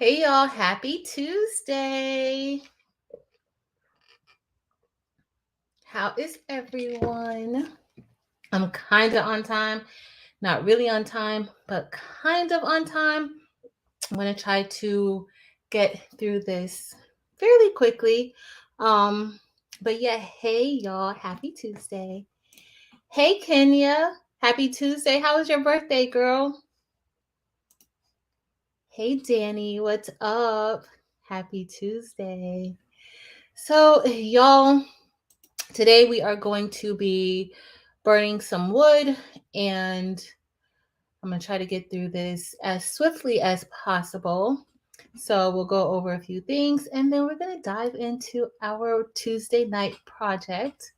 Hey y'all, happy Tuesday. How is everyone? I'm kind of on time, not really on time, but kind of on time. I'm going to try to get through this fairly quickly. Um, but yeah, hey y'all, happy Tuesday. Hey Kenya, happy Tuesday. How was your birthday, girl? Hey Danny, what's up? Happy Tuesday. So, y'all, today we are going to be burning some wood, and I'm going to try to get through this as swiftly as possible. So we'll go over a few things, and then we're going to dive into our Tuesday night project.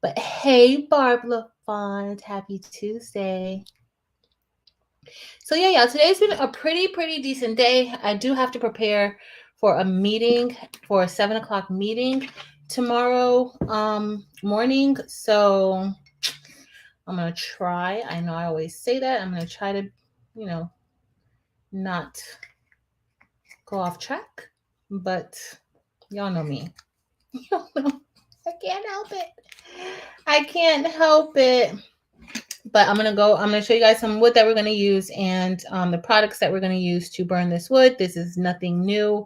But hey, Barb LaFont, happy Tuesday. So yeah, today's been a pretty decent day. I do have to prepare for a meeting, for a 7 o'clock meeting tomorrow morning. So I'm gonna try. I know I always say that. I'm gonna try to, not go off track. But y'all know me. Y'all know I can't help it. I can't help it. But I'm going to show you guys some wood that we're going to use, and the products that we're going to use to burn this wood. This is nothing new.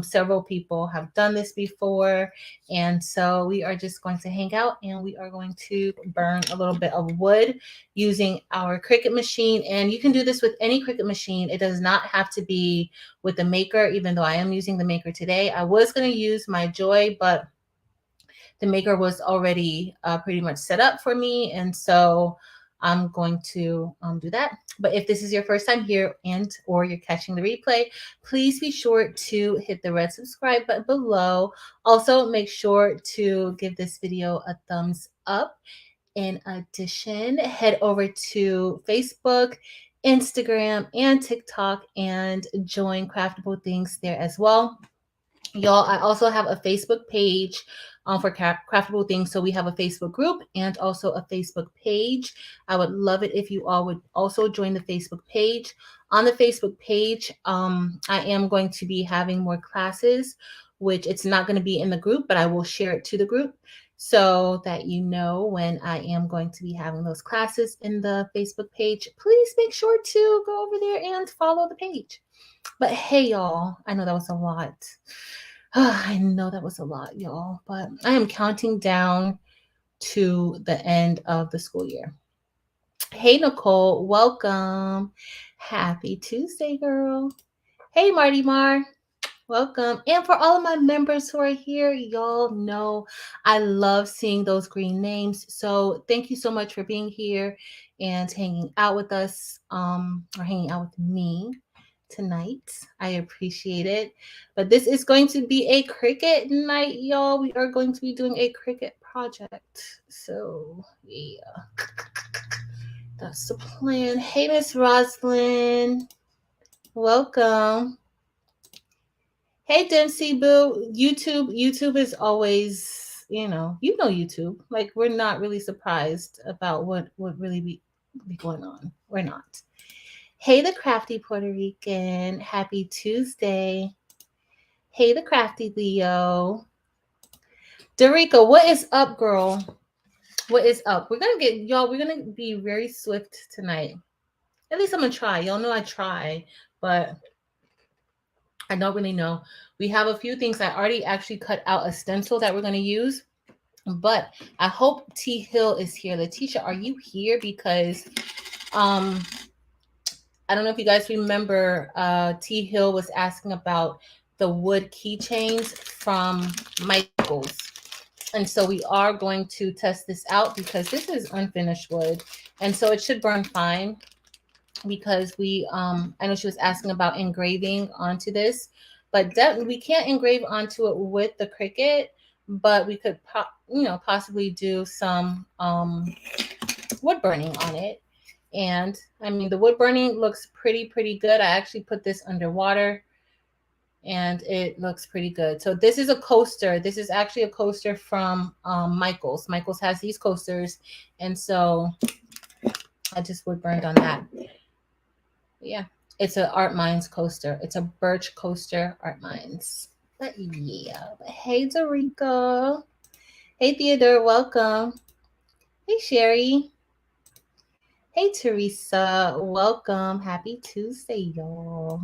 Several people have done this before. And so we are just going to hang out, and we are going to burn a little bit of wood using our Cricut machine. And you can do this with any Cricut machine. It does not have to be with the Maker, even though I am using the Maker today. I was going to use my Joy, but the Maker was already pretty much set up for me. And so I'm going to do that. But if this is your first time here or you're catching the replay, please be sure to hit the red subscribe button below. Also, make sure to give this video a thumbs up. In addition, head over to Facebook, Instagram, and TikTok and join Craftable Things there as well. Y'all, I also have a Facebook page for Craftable Things. So we have a Facebook group and also a Facebook page. I would love it if you all would also join the Facebook page. On the Facebook page, I am going to be having more classes, which it's not going to be in the group, but I will share it to the group so that you know when I am going to be having those classes in the Facebook page. Please make sure to go over there and follow the page. But hey, y'all, I know that was a lot. I know that was a lot, y'all, but I am counting down to the end of the school year. Hey, Nicole, welcome. Happy Tuesday, girl. Hey, Marty Mar, welcome. And for all of my members who are here, y'all know I love seeing those green names. So thank you so much for being here and hanging out with us, or hanging out with me tonight. I appreciate it. But this is going to be a Cricut night, y'all. We are going to be doing a Cricut project. So yeah, that's the plan. Hey, Miss Roslyn, welcome. Hey, Dempsey Boo. YouTube is always, YouTube. Like, we're not really surprised about what would really be going on. We're not. Hey, the crafty Puerto Rican. Happy Tuesday. Hey, the crafty Leo. Dorica, what is up, girl? What is up? We're going to be very swift tonight. At least I'm going to try. Y'all know I try, but I don't really know. We have a few things. I already actually cut out a stencil that we're going to use, but I hope T Hill is here. Letitia, are you here? Because I don't know if you guys remember, T Hill was asking about the wood keychains from Michaels. And so we are going to test this out because this is unfinished wood. And so it should burn fine because I know she was asking about engraving onto this, but we can't engrave onto it with the Cricut, but we could, possibly do some wood burning on it. And I mean, the wood burning looks pretty good. I actually put this underwater and it looks pretty good. So this is a coaster. This is actually a coaster from Michaels. Michaels has these coasters. And so I just wood burned on that. Yeah. It's an Art Minds coaster. It's a birch coaster, Art Minds. But yeah. Hey, Dorica. Hey, Theodore. Welcome. Hey, Sherry. Hey, Teresa. Welcome. Happy Tuesday, y'all.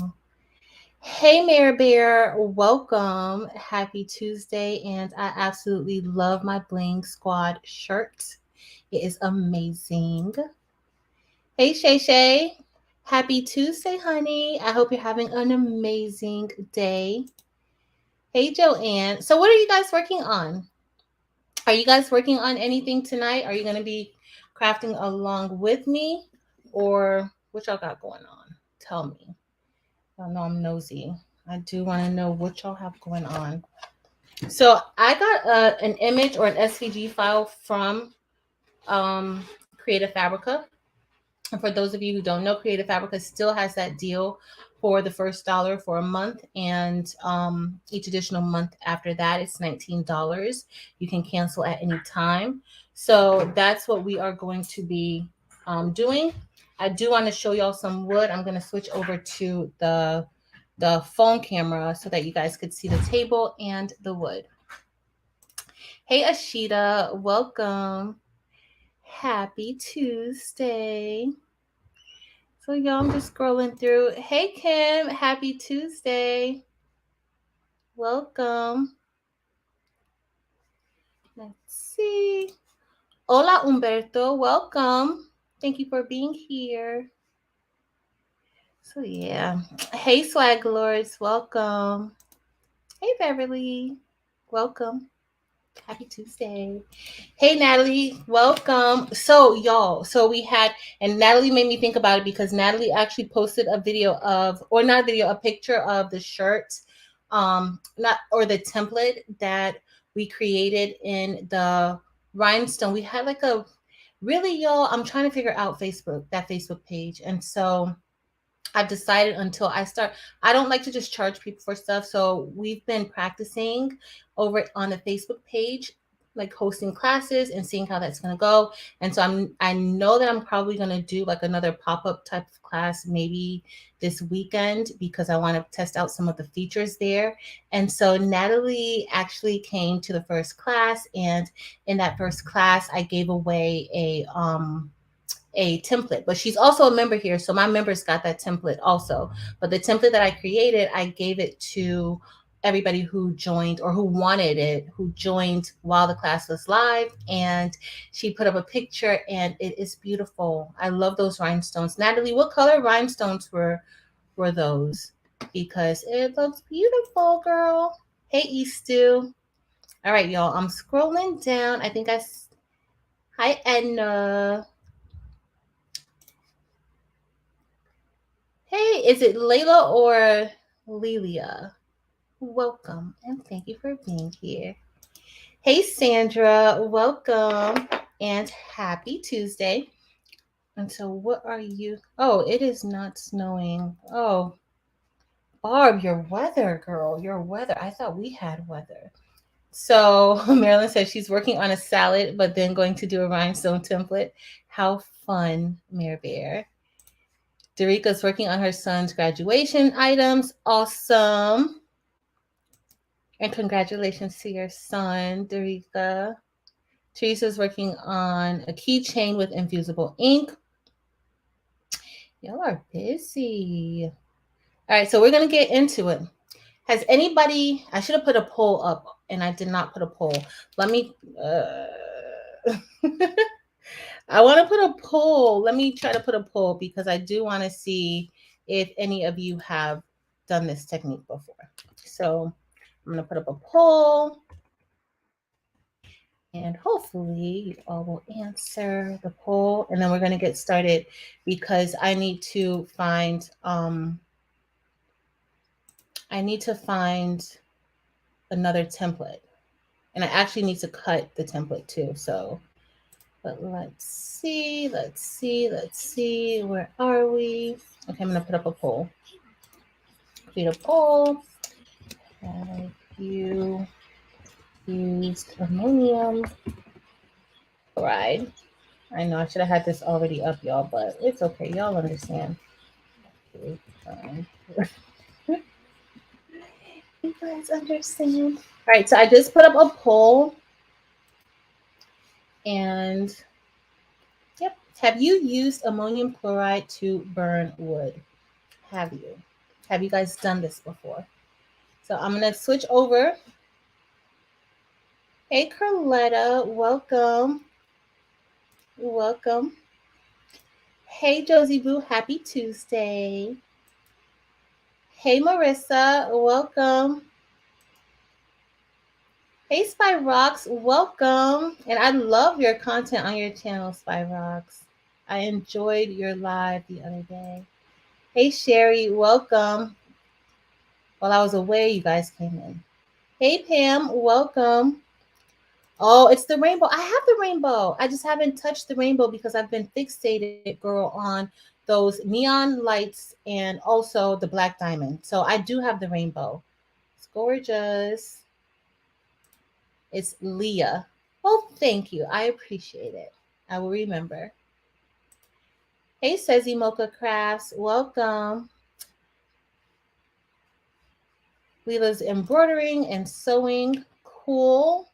Hey, Mare Bear. Welcome. Happy Tuesday. And I absolutely love my Bling Squad shirt. It is amazing. Hey, Shay Shay. Happy Tuesday, honey. I hope you're having an amazing day. Hey, Joanne. So, what are you guys working on? Are you guys working on anything tonight? Are you going to be crafting along with me? Or what y'all got going on? Tell me. I know I'm nosy. I do want to know what y'all have going on. So, I got an image or an SVG file from Creative Fabrica. And for those of you who don't know, Creative Fabrica still has that deal for the first $1 for a month, and each additional month after that, it's $19. You can cancel at any time. So that's what we are going to be doing. I do want to show y'all some wood. I'm going to switch over to the phone camera so that you guys could see the table and the wood. Hey, Ashita, welcome. Happy Tuesday. So y'all, I'm just scrolling through. Hey, Kim, happy Tuesday. Welcome. Let's see. Hola, Humberto. Welcome. Thank you for being here. So yeah. Hey, Swag Lords. Welcome. Hey, Beverly. Welcome. Happy Tuesday. Hey, Natalie, welcome. So, y'all, we had, and Natalie made me think about it because Natalie actually posted a video of, or not a video, a picture of the shirt, the template that we created in the rhinestone. We had like a, really, y'all, I'm trying to figure out that Facebook page. And so I've decided until I start, I don't like to just charge people for stuff. So we've been practicing over on the Facebook page, like hosting classes and seeing how that's going to go. And so I know that I'm probably going to do like another pop-up type of class, maybe this weekend, because I want to test out some of the features there. And so Natalie actually came to the first class, and in that first class, I gave away a template, but she's also a member here, so my members got that template also. But the template that I created, I gave it to everybody who joined or who wanted it, who joined while the class was live, and she put up a picture, and it is beautiful. I love those rhinestones. Natalie, what color rhinestones were those? Because it looks beautiful, girl. Hey, Eastu. All right, y'all, I'm scrolling down. I think hi, Edna. Hey, is it Layla or Lelia? Welcome, and thank you for being here. Hey, Sandra, welcome, and happy Tuesday. And so what are you? Oh, it is not snowing. Oh, Barb, your weather, girl, your weather. I thought we had weather. So Marilyn says she's working on a salad, but then going to do a rhinestone template. How fun, Mare Bear. Dorica's working on her son's graduation items. Awesome. And congratulations to your son, Dorica. Teresa's working on a keychain with infusible ink. Y'all are busy. All right, so we're going to get into it. Has anybody, I should have put a poll up, and I did not put a poll. Let me, I want to put a poll. Let me try to put a poll because I do want to see if any of you have done this technique before. So I'm going to put up a poll, and hopefully you all will answer the poll, and then we're going to get started because I need to find another template, and I actually need to cut the template too. So, but let's see, where are we? Okay, I'm going to put up a poll. Create a poll. Have you used ammonium chloride? I know I should have had this already up, y'all, but it's okay. Y'all understand. Okay, fine. You guys understand? All right, so I just put up a poll, and yep. Have you used ammonium chloride to burn wood? Have you? Have you guys done this before? So I'm gonna switch over. Hey, Carletta, welcome. Welcome. Hey, Josie Boo, happy Tuesday. Hey, Marissa, welcome. Hey, Spy Rocks, welcome. And I love your content on your channel, Spy Rocks. I enjoyed your live the other day. Hey, Sherry, welcome. While I was away, you guys came in. Hey, Pam, welcome. Oh, it's the rainbow. I have the rainbow. I just haven't touched the rainbow because I've been fixated, girl, on those neon lights and also the black diamond. So I do have the rainbow. It's gorgeous. It's Leah. Well, thank you. I appreciate it. I will remember. Hey, Sezi Mocha Crafts. Welcome. Leela's embroidering and sewing. Cool.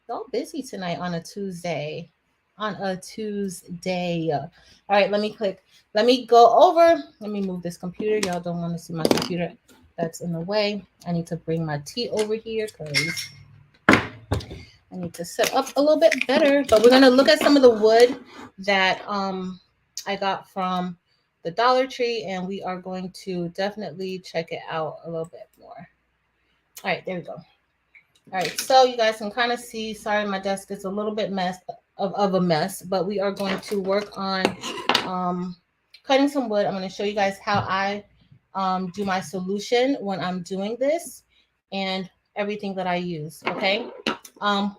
Y'all busy tonight on a Tuesday. On a Tuesday. All right, let me click. Let me go over. Let me move this computer. Y'all don't want to see my computer. That's in the way. I need to bring my tea over here because I need to set up a little bit better. But we're going to look at some of the wood that I got from the Dollar Tree, and we are going to definitely check it out a little bit more. All right, there we go. All right, so you guys can kind of see, sorry, my desk is a little bit of a mess, but we are going to work on cutting some wood. I'm going to show you guys how I do my solution when I'm doing this and everything that I use, okay?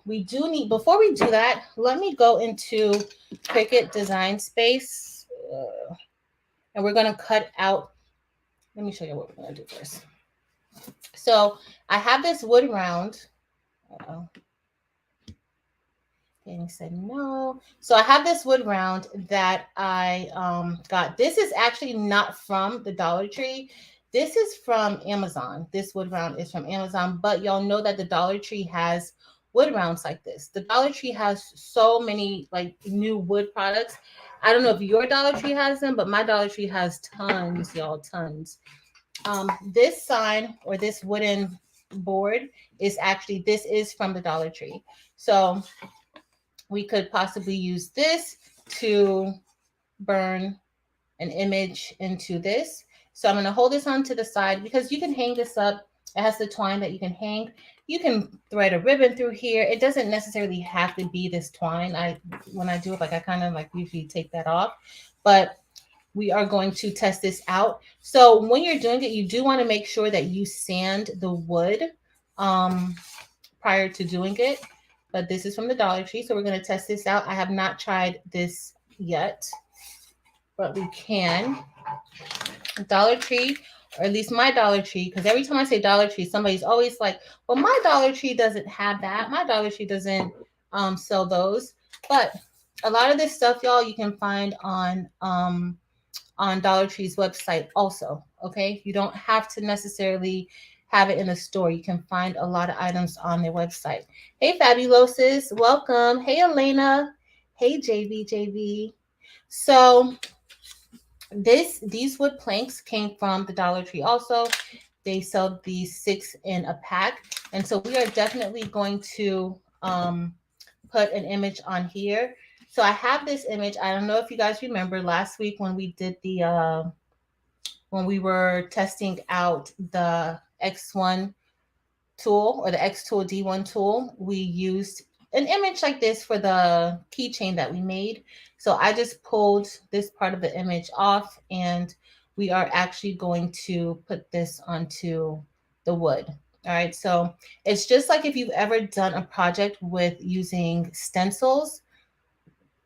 We do need, before we do that, let me go into Cricut Design Space, and we're going to cut out, let me show you what we're going to do first. So I have this wood round. Uh-oh. And he said no. So I have this wood round that I got. This is actually not from the Dollar Tree. This is from Amazon. This wood round is from Amazon, but y'all know that the Dollar Tree has wood rounds like this. The Dollar Tree has so many like new wood products. I don't know if your Dollar Tree has them, but my Dollar Tree has tons, y'all, tons. This sign or this wooden board is actually, this is from the Dollar Tree. So we could possibly use this to burn an image into this. So I'm going to hold this onto the side because you can hang this up. It has the twine that you can hang. You can thread a ribbon through here. It doesn't necessarily have to be this twine. When I do it, like I kind of like usually take that off, but we are going to test this out. So when you're doing it, you do want to make sure that you sand the wood prior to doing it. But this is from the Dollar Tree, so we're going to test this out. I have not tried this yet, but we can. Dollar Tree, or at least my Dollar Tree, because every time I say Dollar Tree, somebody's always like, well, my Dollar Tree doesn't have that. My Dollar Tree doesn't sell those. But a lot of this stuff, y'all, you can find on Dollar Tree's website also, okay? You don't have to necessarily have it in the store. You can find a lot of items on their website. Hey, Fabuloses, welcome. Hey, Elena. Hey, JV. So these wood planks came from the Dollar Tree also. They sell these 6 in a pack. And so we are definitely going to put an image on here. So I have this image. I don't know if you guys remember last week when we did the when we were testing out the X1 tool or the xTOOL D1 tool, we used an image like this for the keychain that we made. So I just pulled this part of the image off, and we are actually going to put this onto the wood. All right, so it's just like if you've ever done a project with using stencils,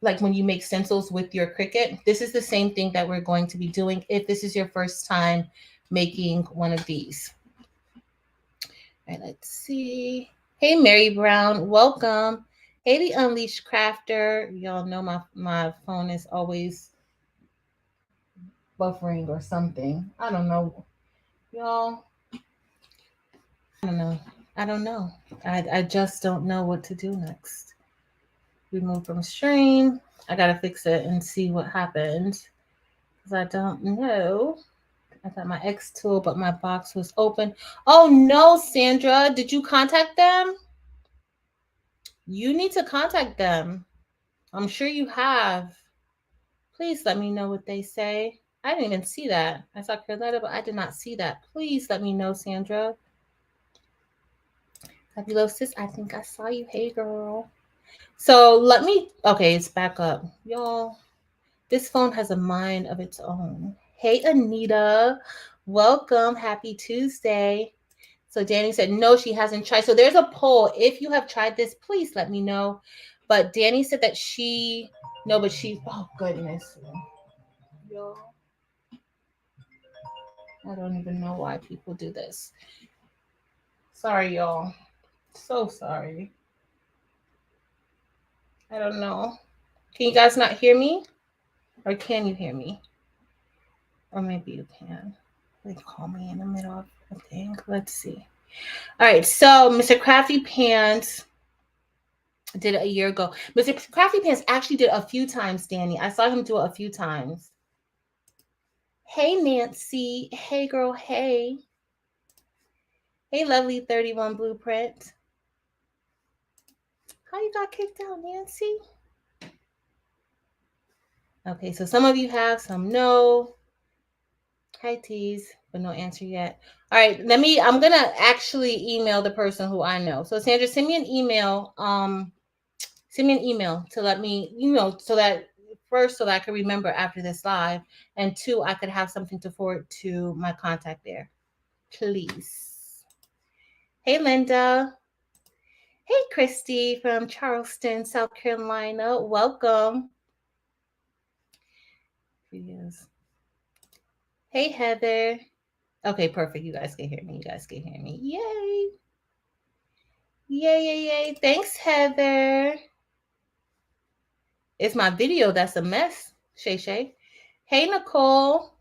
like when you make stencils with your Cricut, this is the same thing that we're going to be doing if this is your first time making one of these. All right, let's see. Hey, Mary Brown, welcome. Hey, the Unleashed Crafter. Y'all know my phone is always buffering or something. I don't know, y'all. I don't know. I don't know. I just don't know what to do next. Remove from stream. I gotta fix it and see what happens because I don't know. I got my xTOOL, but my box was open. Oh no, Sandra, did you contact them? You need to contact them. I'm sure you have. Please let me know what they say. I didn't even see that. I saw Carolina, but I did not see that. Please let me know, Sandra. Fabulosis, I think I saw you. Hey, girl. So let me, okay, it's back up. Y'all, this phone has a mind of its own. Hey, Anita. Welcome. Happy Tuesday. So Danny said, no, she hasn't tried. So there's a poll. If you have tried this, please let me know. But Danny said that oh, goodness. Y'all. I don't even know why people do this. Sorry, y'all. So sorry. I don't know. Can you guys not hear me? Or can you hear me? Or maybe you can. They call me in the middle of a thing. Let's see. All right. So Mr. Crafty Pants did it a year ago. Mr. Crafty Pants actually did a few times, Danny. I saw him do it a few times. Hey, Nancy. Hey, girl. Hey. Hey, lovely 31 Blueprint. How you got kicked out, Nancy? Okay, so some of you have, some no. Hi, Tease, but no answer yet. All right, I'm gonna actually email the person who I know. So Sandra, send me an email. Send me an email to let me, so that first, so that I can remember after this live, and two, I could have something to forward to my contact there. Please. Hey, Linda. Hey, Christy from Charleston, South Carolina. Welcome. Yes. Hey, Heather. Okay, perfect. You guys can hear me. Yay. Yay. Thanks, Heather. It's my video that's a mess, Shay. Hey, Nicole.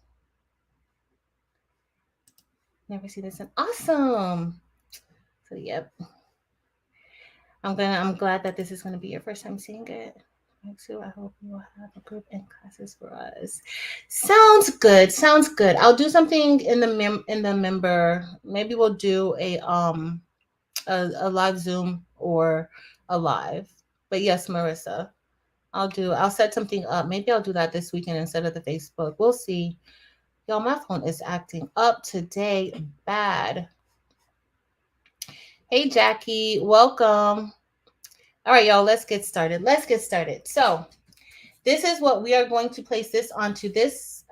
Never seen this. Awesome. So, yep. I'm glad that this is going to be your first time seeing it. So I hope you will have a group and classes for us. Sounds good. I'll do something in the member. Maybe we'll do a live Zoom or a live. But yes, Marissa, I'll set something up. Maybe I'll do that this weekend instead of the Facebook. We'll see. Y'all, my phone is acting up today bad. Hey, Jackie, welcome. All right, y'all, let's get started. So this is what we are going to place this onto this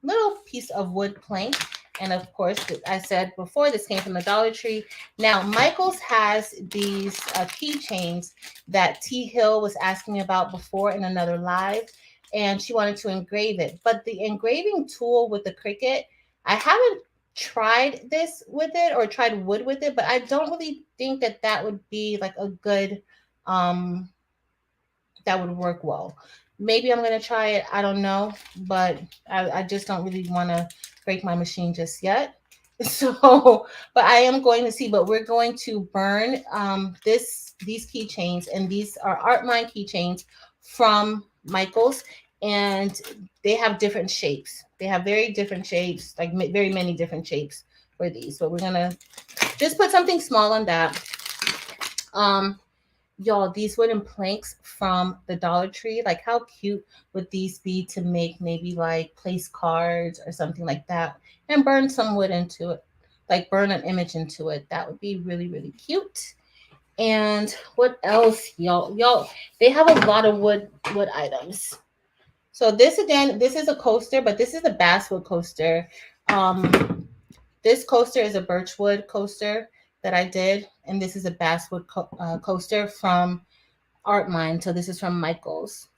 little piece of wood plank. And of course, I said before, this came from the Dollar Tree. Now, Michaels has these keychains that T. Hill was asking me about before in another live, and she wanted to engrave it. But the engraving tool with the Cricut, I haven't tried this with it or tried wood with it, but I don't really think that would be like a good, that would work well. Maybe I'm going to try it. I don't know, but I just don't really want to break my machine just yet. So, but I am going to see, but we're going to burn these keychains, and these are Artmine keychains from Michaels, and they have different shapes. They have very different shapes, like very many different shapes for these. So we're going to just put something small on that. Y'all, these wooden planks from the Dollar Tree, like how cute would these be to make maybe like place cards or something like that, and burn some wood into it, like burn an image into it. That would be really, really cute. And what else, y'all, they have a lot of wood items. So this, again, this is a coaster, but this is a basswood coaster. This coaster is a birchwood coaster that I did, and this is a basswood coaster from Artmine. So this is from Michaels.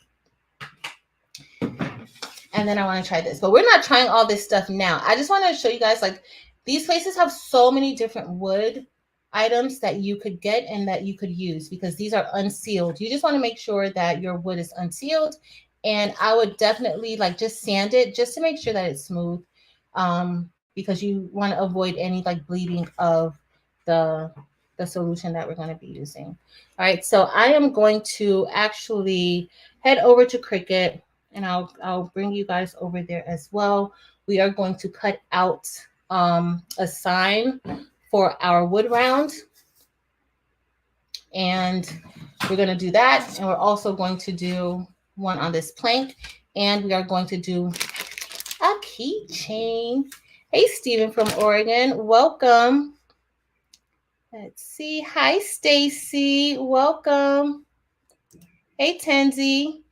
And then I want to try this, but we're not trying all this stuff now. I just want to show you guys, like, these places have so many different wood items that you could get and that you could use, because these are unsealed. You just want to make sure that your wood is unsealed And I would definitely like just sand it just to make sure that it's smooth, because you want to avoid any like bleeding of the solution that we're going to be using. All right, so I am going to actually head over to Cricut, and I'll bring you guys over there as well. We are going to cut out a sign for our wood round, and we're going to do that, and we're also going to do one on this plank, and we are going to do a keychain. Hey, Stephen from Oregon, welcome. Let's see. Hi, Stacy. Welcome. Hey, Tenzi.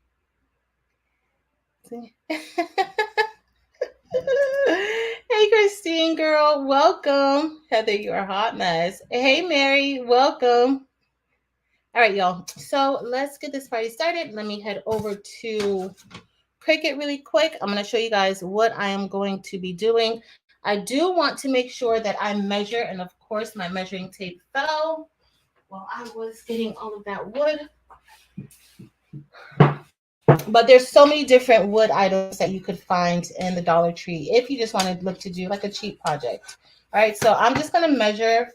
Hey, Christine, girl. Welcome. Heather, you're a hot mess. Hey, Mary. Welcome. All right, y'all. So let's get this party started. Let me head over to Cricut really quick. I'm going to show you guys what I am going to be doing. I do want to make sure that I measure, and of course my measuring tape fell while I was getting all of that wood. But there's so many different wood items that you could find in the Dollar Tree if you just want to look to do like a cheap project. All right, so I'm just going to measure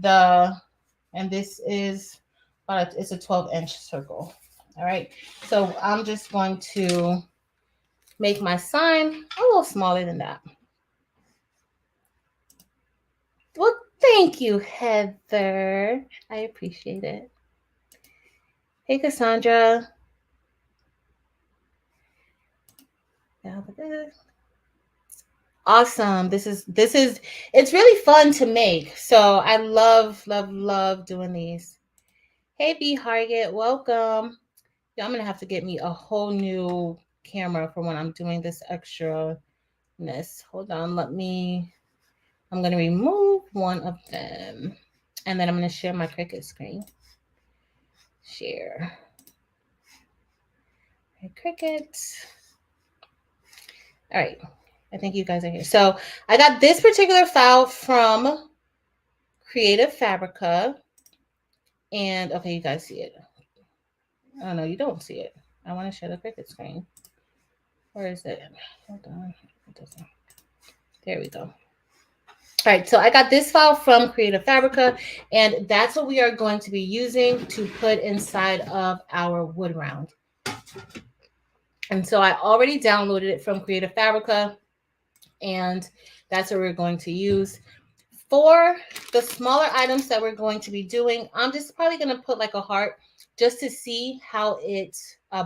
and this is, it's a 12-inch circle. All right, so I'm just going to make my sign a little smaller than that. Well, thank you, Heather. I appreciate it. Hey, Cassandra. Awesome. This is it's really fun to make. So I love doing these. Hey, B Hargett, welcome. Yeah, I'm gonna have to get me a whole new camera for when I'm doing this extra-ness. Hold on, I'm gonna remove one of them, and then I'm gonna share my Cricut screen. Share. Cricut. All right, I think you guys are here. So I got this particular file from Creative Fabrica, and okay, you guys see it. Oh no, you don't see it. I want to share the Cricut screen. Where is it? Hold on. It doesn't. There we go. All right, so I got this file from Creative Fabrica, and that's what we are going to be using to put inside of our wood round. And so I already downloaded it from Creative Fabrica, and that's what we're going to use. For the smaller items that we're going to be doing, I'm just probably going to put like a heart just to see how it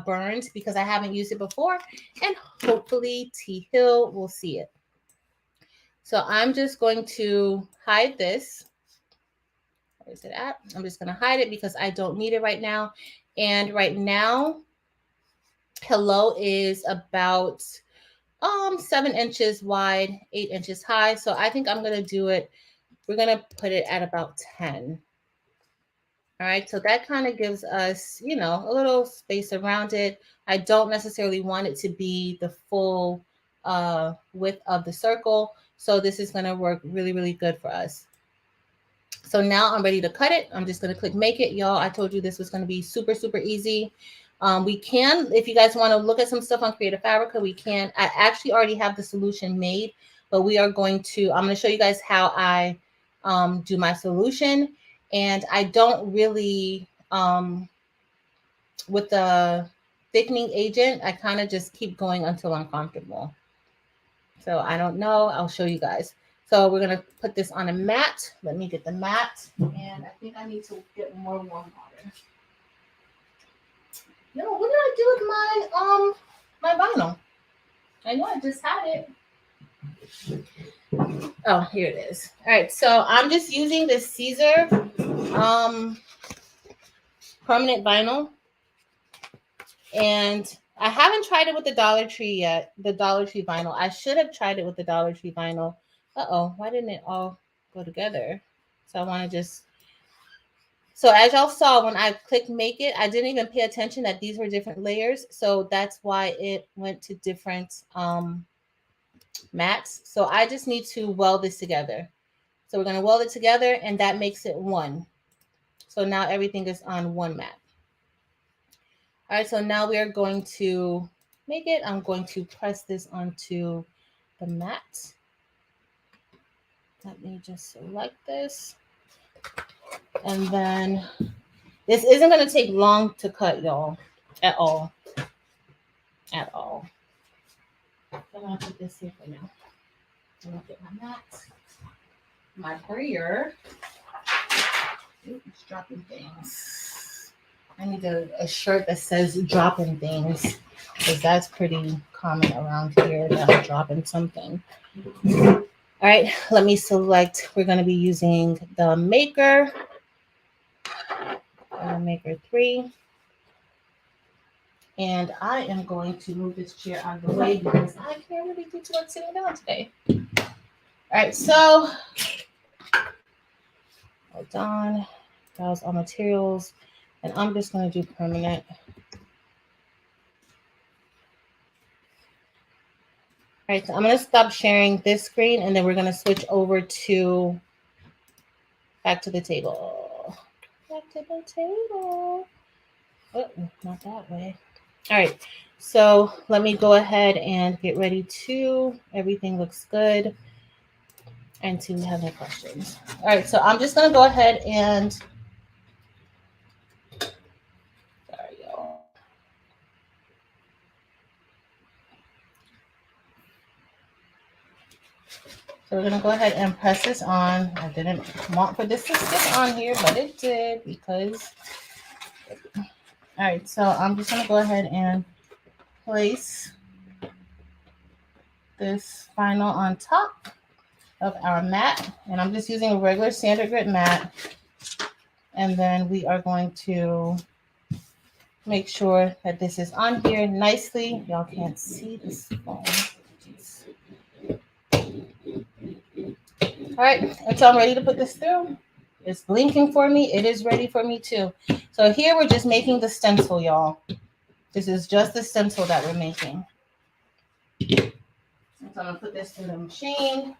burns, because I haven't used it before, and hopefully T Hill will see it. So I'm just going to hide this. Where is it at? I'm just going to hide it because I don't need it right now. And right now, Hello is about 7 inches wide, 8 inches high. So I think I'm going to do it. We're going to put it at about 10. All right, so that kind of gives us, you know, a little space around it. I don't necessarily want it to be the full width of the circle. So this is going to work really, really good for us. So now I'm ready to cut it. I'm just going to click make it. Y'all, I told you this was going to be super, super easy. We can, if you guys want to look at some stuff on Creative Fabrica, we can. I actually already have the solution made, but we are going to, I'm going to show you guys how I do my solution. And I don't really, with the thickening agent, I kind of just keep going until I'm comfortable. So I don't know. I'll show you guys. So we're going to put this on a mat. Let me get the mat. And I think I need to get more warm water. No, what did I do with my vinyl? I know I just had it. Oh, here it is. All right, so I'm just using this Caesar permanent vinyl, and I haven't tried it with the Dollar Tree yet. The Dollar Tree vinyl. I should have tried it with the Dollar Tree vinyl. Why didn't it all go together? So I want to just. So as y'all saw, when I clicked make it, I didn't even pay attention that these were different layers. So that's why it went to different mats. So I just need to weld this together. So we're going to weld it together, and that makes it one. So now everything is on one mat. All right, so now we are going to make it. I'm going to press this onto the mat. Let me just select this. And then this isn't going to take long to cut, y'all, at all. At all. I'm going to put this here for now. I'm going to get my mat, my brayer. Ooh, it's dropping things. I need a shirt that says dropping things, because that's pretty common around here that I'm dropping something. All right, let me select. We're going to be using the Maker. Maker 3. And I am going to move this chair out of the way because I can't really do too much sitting down today. All right, so hold on. Browse all materials. And I'm just going to do permanent. All right, so I'm going to stop sharing this screen and then we're going to switch over to back to the table. Back to the table. Oh, not that way. All right, so let me go ahead and get ready to, everything looks good, and see if we have any questions. All right, so I'm just going to go ahead and, sorry, y'all. So we're going to go ahead and press this on. I didn't want for this to stick on here, but it did because, all right, so I'm just going to go ahead and place this vinyl on top of our mat. And I'm just using a regular standard grit mat. And then we are going to make sure that this is on here nicely. Y'all can't see this phone. All right, and so I'm ready to put this through. It's blinking for me. It is ready for me too. So here we're just making the stencil, y'all. This is just the stencil that we're making. So I'm gonna put this in the machine.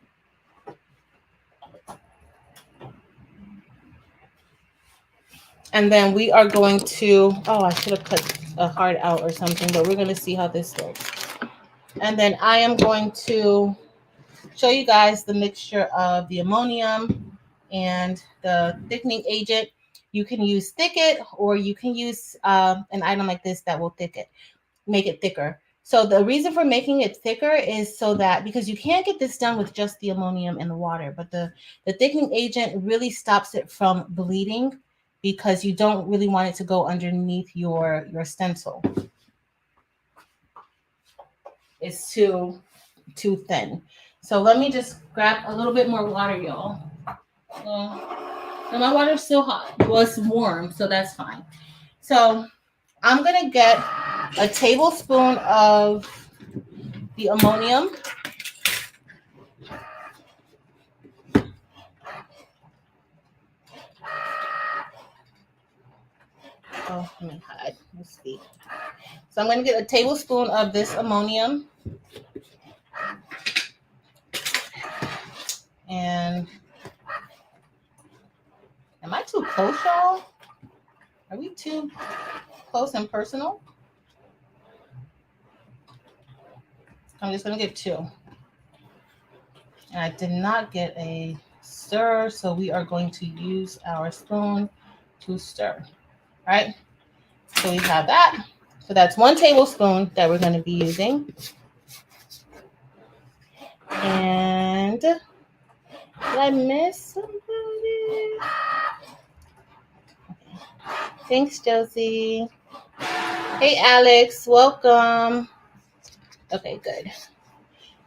And then we are going to, oh, I should have cut a heart out or something, but we're going to see how this looks. And then I am going to show you guys the mixture of the ammonium and the thickening agent. You can use Thicket or you can use an item like this that will make it thicker. So the reason for making it thicker is so that, because you can't get this done with just the ammonium and the water, but the thickening agent really stops it from bleeding, because you don't really want it to go underneath your stencil. It's too thin. So let me just grab a little bit more water, y'all. And my water's still hot. Well, it's warm, so that's fine. So I'm going to get a tablespoon of the ammonium. Oh, let me hide. Let's see. So I'm going to get a tablespoon of this ammonium. And am I too close, y'all? Are we too close and personal? I'm just going to get 2. And I did not get a stir, so we are going to use our spoon to stir. All right, so we have that. So that's 1 tablespoon that we're going to be using. And did I miss somebody? Okay. Thanks, Josie. Hey, Alex, welcome. Okay, good.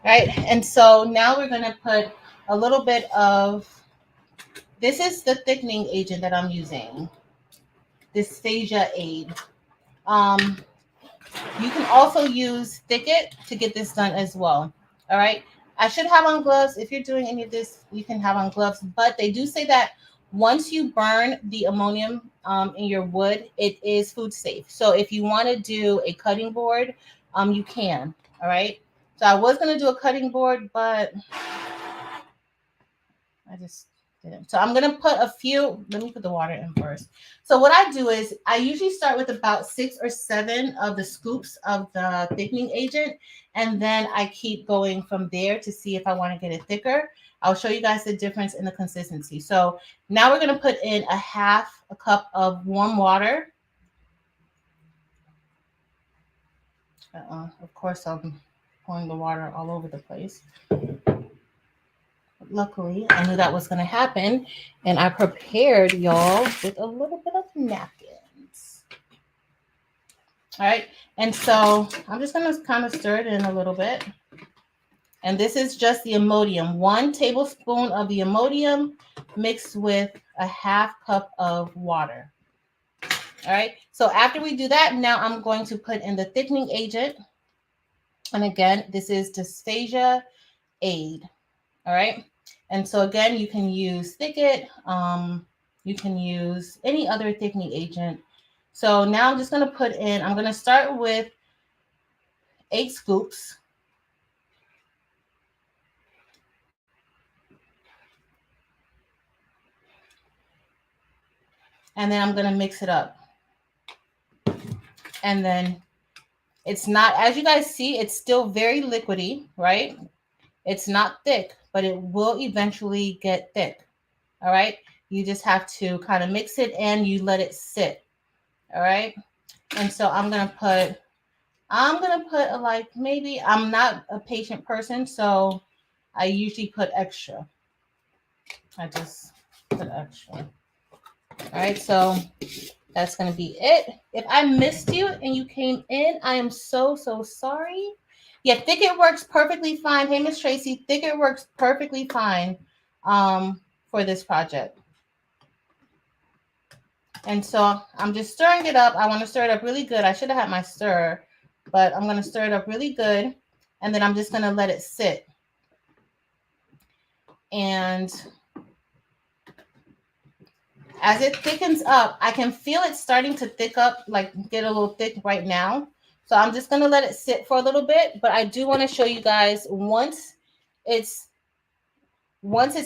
All right, and so now we're going to put a little bit of, this is the thickening agent that I'm using, this Phasia Aid. You can also use Thicket to get this done as well. All right, I should have on gloves. If you're doing any of this, you can have on gloves, but they do say that once you burn the ammonium in your wood, it is food safe. So if you want to do a cutting board, you can. All right, so I was going to do a cutting board, but I just So I'm going to put a few, let me put the water in first. So what I do is I usually start with about 6 or 7 of the scoops of the thickening agent. And then I keep going from there to see if I want to get it thicker. I'll show you guys the difference in the consistency. So now we're going to put in a half a cup of warm water. Of course, I'm pouring the water all over the place. Luckily, I knew that was going to happen, and I prepared y'all with a little bit of napkins. All right, and so I'm just going to kind of stir it in a little bit. And this is just the Ammonium. 1 tablespoon of the Ammonium mixed with a half cup of water. All right, so after we do that, now I'm going to put in the thickening agent. And again, this is Dysphagia Aid. All right. And so again, you can use Thicket. You can use any other thickening agent. So now I'm just going to put in, I'm going to start with 8 scoops. And then I'm going to mix it up. And then it's not, as you guys see, it's still very liquidy, right? It's not thick, but it will eventually get thick. All right. You just have to kind of mix it and you let it sit. All right. And so I'm going to put a, like, maybe, I'm not a patient person, so I usually put extra. I just put extra. All right. So that's going to be it. If I missed you and you came in, I am so sorry. Yeah, Thicket works perfectly fine. Hey, Miss Tracy, Thicket works perfectly fine for this project. And so I'm just stirring it up. I want to stir it up really good. I should have had my stir, but I'm going to stir it up really good. And then I'm just going to let it sit. And as it thickens up, I can feel it starting to thick up, like get a little thick right now. So I'm just going to let it sit for a little bit. But I do want to show you guys once it's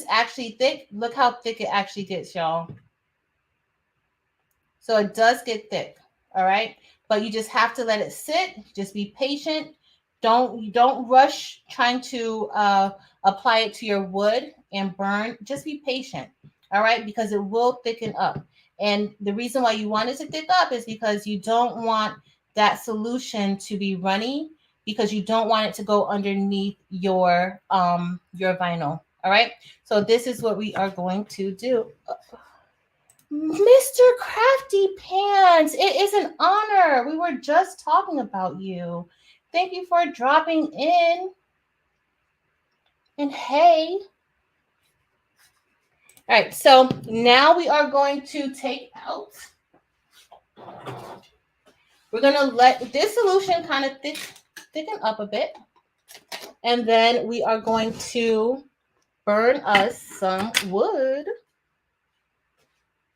actually thick, look how thick it actually gets, y'all. So it does get thick, all right? But you just have to let it sit. Just be patient. Don't rush trying to apply it to your wood and burn. Just be patient, all right? Because it will thicken up. And the reason why you want it to thick up is because you don't want that solution to be runny, because you don't want it to go underneath your vinyl, all right? So this is what we are going to do. Mr. Crafty Pants, it is an honor. We were just talking about you. Thank you for dropping in. And hey. All right, so now we are going to take out. We're going to let this solution kind of thicken up a bit. And then we are going to burn us some wood.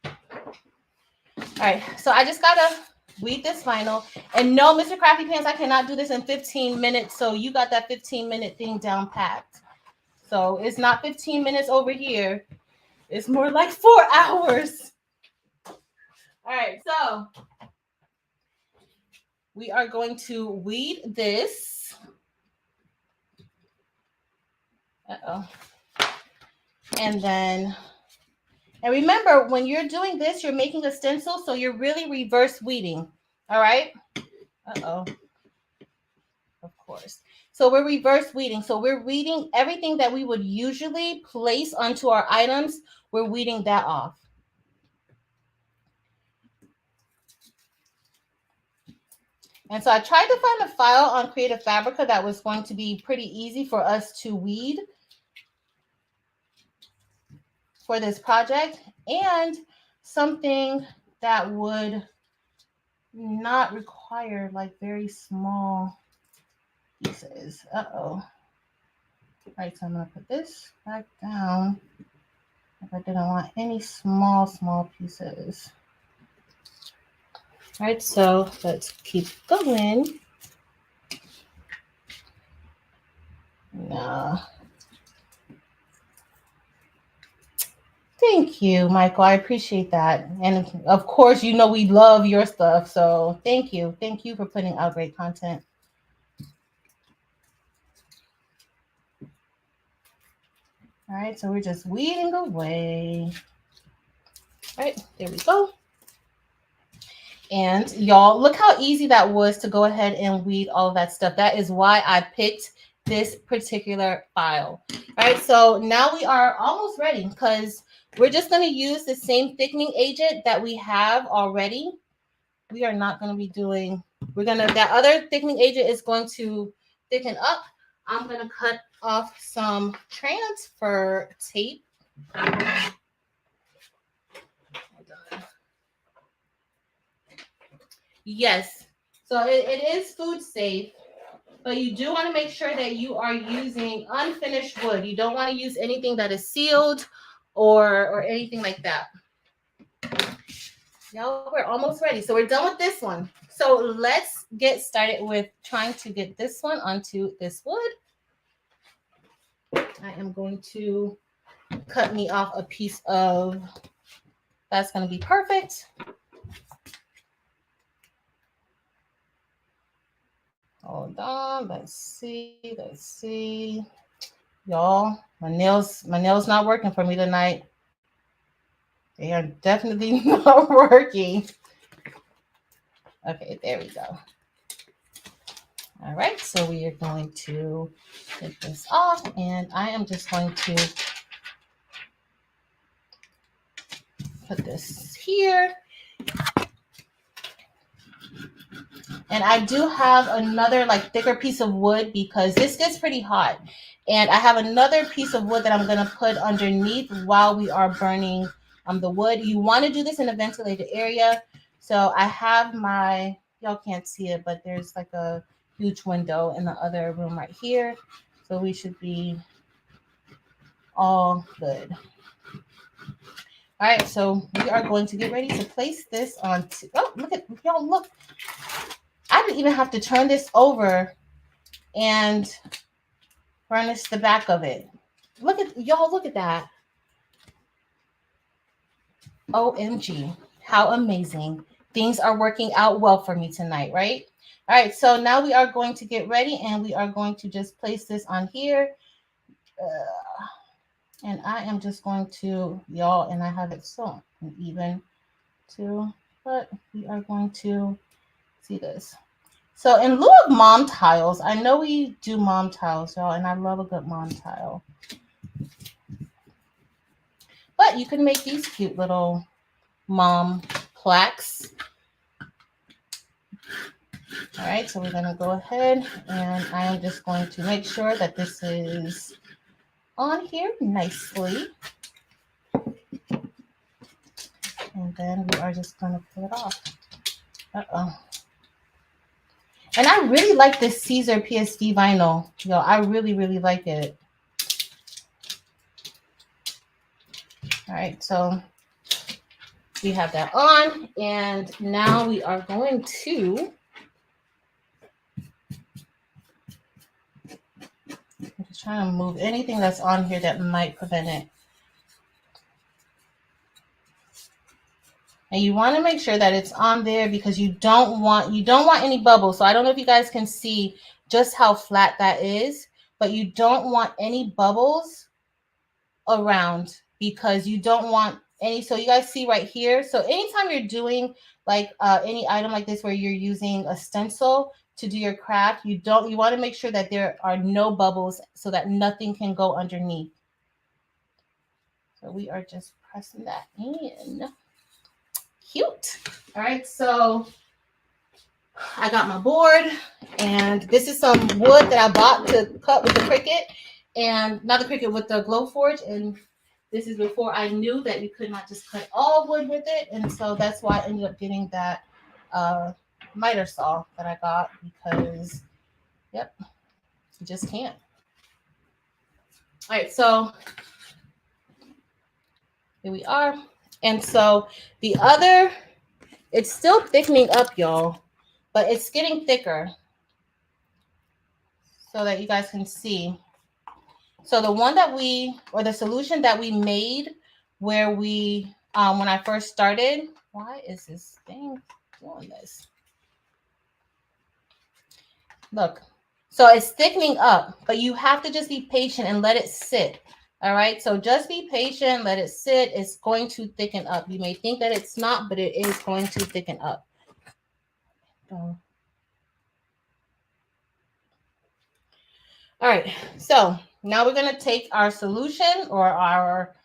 All right, so I just got to weed this vinyl. And no, Mr. Crafty Pants, I cannot do this in 15 minutes. So you got that 15-minute thing down packed. So it's not 15 minutes over here. It's more like 4 hours. All right, so we are going to weed this. And then, and remember, when you're doing this, you're making a stencil, so you're really reverse weeding. All right? Of course. So we're reverse weeding. So we're weeding everything that we would usually place onto our items. We're weeding that off. And so I tried to find a file on Creative Fabrica that was going to be pretty easy for us to weed for this project, and something that would not require like very small pieces. All right, so I'm going to put this back down if I didn't want any small pieces. All right, so let's keep going. No. Thank you, Michael. I appreciate that. And of course, you know we love your stuff. So thank you. Thank you for putting out great content. All right, so we're just weeding away. All right, there we go. And y'all, look how easy that was to go ahead and weed all of that stuff. That is why I picked this particular file. All right, so now we are almost ready because we're just going to use the same thickening agent that we have already. We are not going to be doing, that other thickening agent is going to thicken up. I'm going to cut off some transfer tape. Yes, so it is food safe, but you do want to make sure that you are using unfinished wood. You don't want to use anything that is sealed or anything like that. Y'all, we're almost ready. So we're done with this one. So let's get started with trying to get this one onto this wood. I am going to cut me off a piece of, that's going to be perfect. Hold on, let's see. Y'all, my nails not working for me tonight. They are definitely not working. Okay, there we go. All right, so we are going to take this off, and I am just going to put this here. And I do have another like thicker piece of wood because this gets pretty hot. And I have another piece of wood that I'm going to put underneath while we are burning the wood. You want to do this in a ventilated area. So I have my, y'all can't see it, but there's like a huge window in the other room right here. So we should be all good. All right, so we are going to get ready to place this on. Oh, look at, y'all, look. I didn't even have to turn this over and furnish the back of it. Look at, y'all, look at that. OMG, how amazing. Things are working out well for me tonight, right? All right, so now we are going to get ready and we are going to just place this on here. And I am just going to, y'all, and I have it so even too, but we are going to see this. So in lieu of mom tiles, I know we do mom tiles, y'all, and I love a good mom tile. But you can make these cute little mom plaques. All right, so we're going to go ahead and I am just going to make sure that this is on here nicely. And then we are just going to pull it off. Uh-oh. And I really like this Caesar PSD vinyl. Yo, I really, really like it. All right, so we have that on. And now we are going to, I'm just trying to move anything that's on here that might prevent it. And you want to make sure that it's on there because you don't want any bubbles. So I don't know if you guys can see just how flat that is, but you don't want any bubbles around because you don't want any. So you guys see right here. So anytime you're doing like any item like this where you're using a stencil to do your craft, you want to make sure that there are no bubbles so that nothing can go underneath. So we are just pressing that in. Cute. All right, so I got my board, and this is some wood that I bought to cut with the Cricut, and not the Cricut, with the Glowforge, and this is before I knew that you could not just cut all wood with it, and so that's why I ended up getting that miter saw that I got because, yep, you just can't. All right, so here we are. And so the other, it's still thickening up, y'all, but it's getting thicker so that you guys can see. So the one that the solution that we made where we, when I first started. Why is this thing doing this? Look, so it's thickening up, but you have to just be patient and let it sit. All right, so just be patient, let it sit. It's going to thicken up. You may think that it's not, but it is going to thicken up. All right, so now we're going to take our solution or our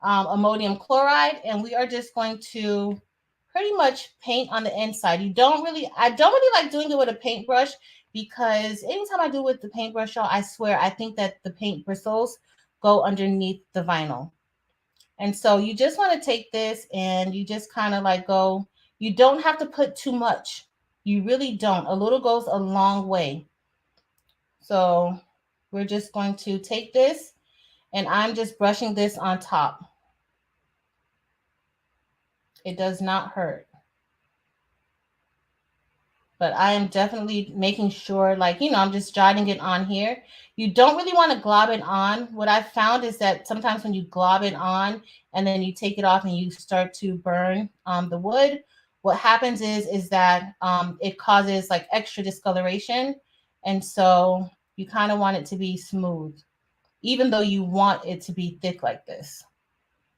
ammonium chloride, and we are just going to pretty much paint on the inside. I don't really like doing it with a paintbrush, because anytime I do it with the paintbrush, y'all, I swear, I think that the paint bristles go underneath the vinyl. And so you just want to take this and you just kind of like go, you don't have to put too much. You really don't. A little goes a long way. So we're just going to take this, and I'm just brushing this on top. It does not hurt. But I am definitely making sure, like, you know, I'm just jotting it on here. You don't really want to glob it on. What I've found is that sometimes when you glob it on and then you take it off and you start to burn the wood, what happens is that it causes like extra discoloration. And so you kind of want it to be smooth, even though you want it to be thick like this.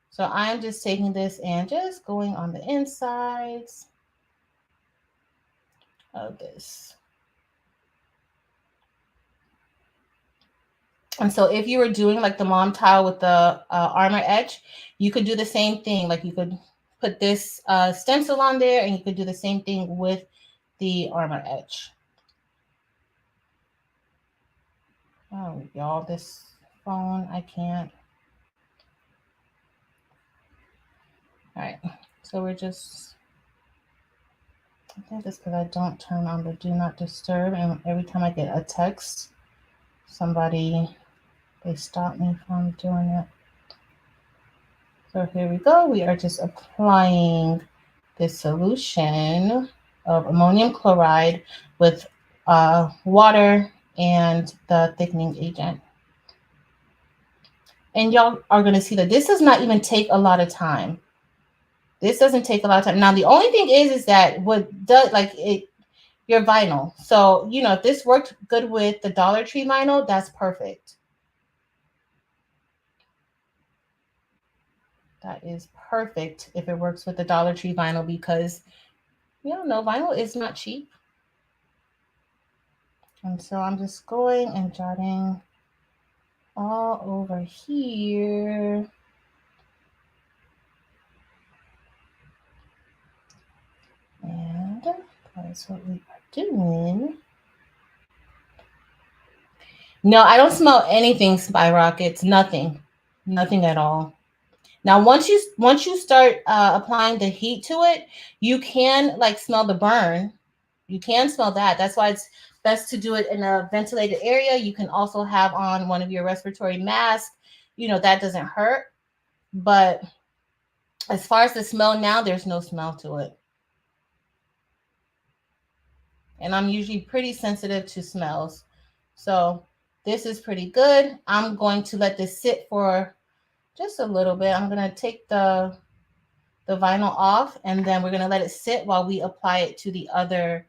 So I'm just taking this and just going on the insides of this. And so if you were doing like the mom tile with the armor edge, you could do the same thing. Like you could put this stencil on there, and you could do the same thing with the armor edge. Oh, y'all, this phone, I can't. All right, so we're just, I think it's because I don't turn on the do not disturb, and every time I get a text, they stop me from doing it. So here we go. We are just applying this solution of ammonium chloride with water and the thickening agent. And y'all are going to see that this does not even take a lot of time. This doesn't take a lot of time. Now, the only thing is that what does, like, it, your vinyl. So, you know, if this worked good with the Dollar Tree vinyl, that's perfect. That is perfect if it works with the Dollar Tree vinyl, because you don't know, vinyl is not cheap. And so I'm just going and jotting all over here. And that's what we are doing. No, I don't smell anything, Spy Rockets. Nothing at all. Now, once you start applying the heat to it, you can like smell the burn. You can smell that. That's why it's best to do it in a ventilated area. You can also have on one of your respiratory masks. You know, that doesn't hurt. But as far as the smell now, there's no smell to it. And I'm usually pretty sensitive to smells. So this is pretty good. I'm going to let this sit for just a little bit. I'm going to take the vinyl off, and then we're going to let it sit while we apply it to the other,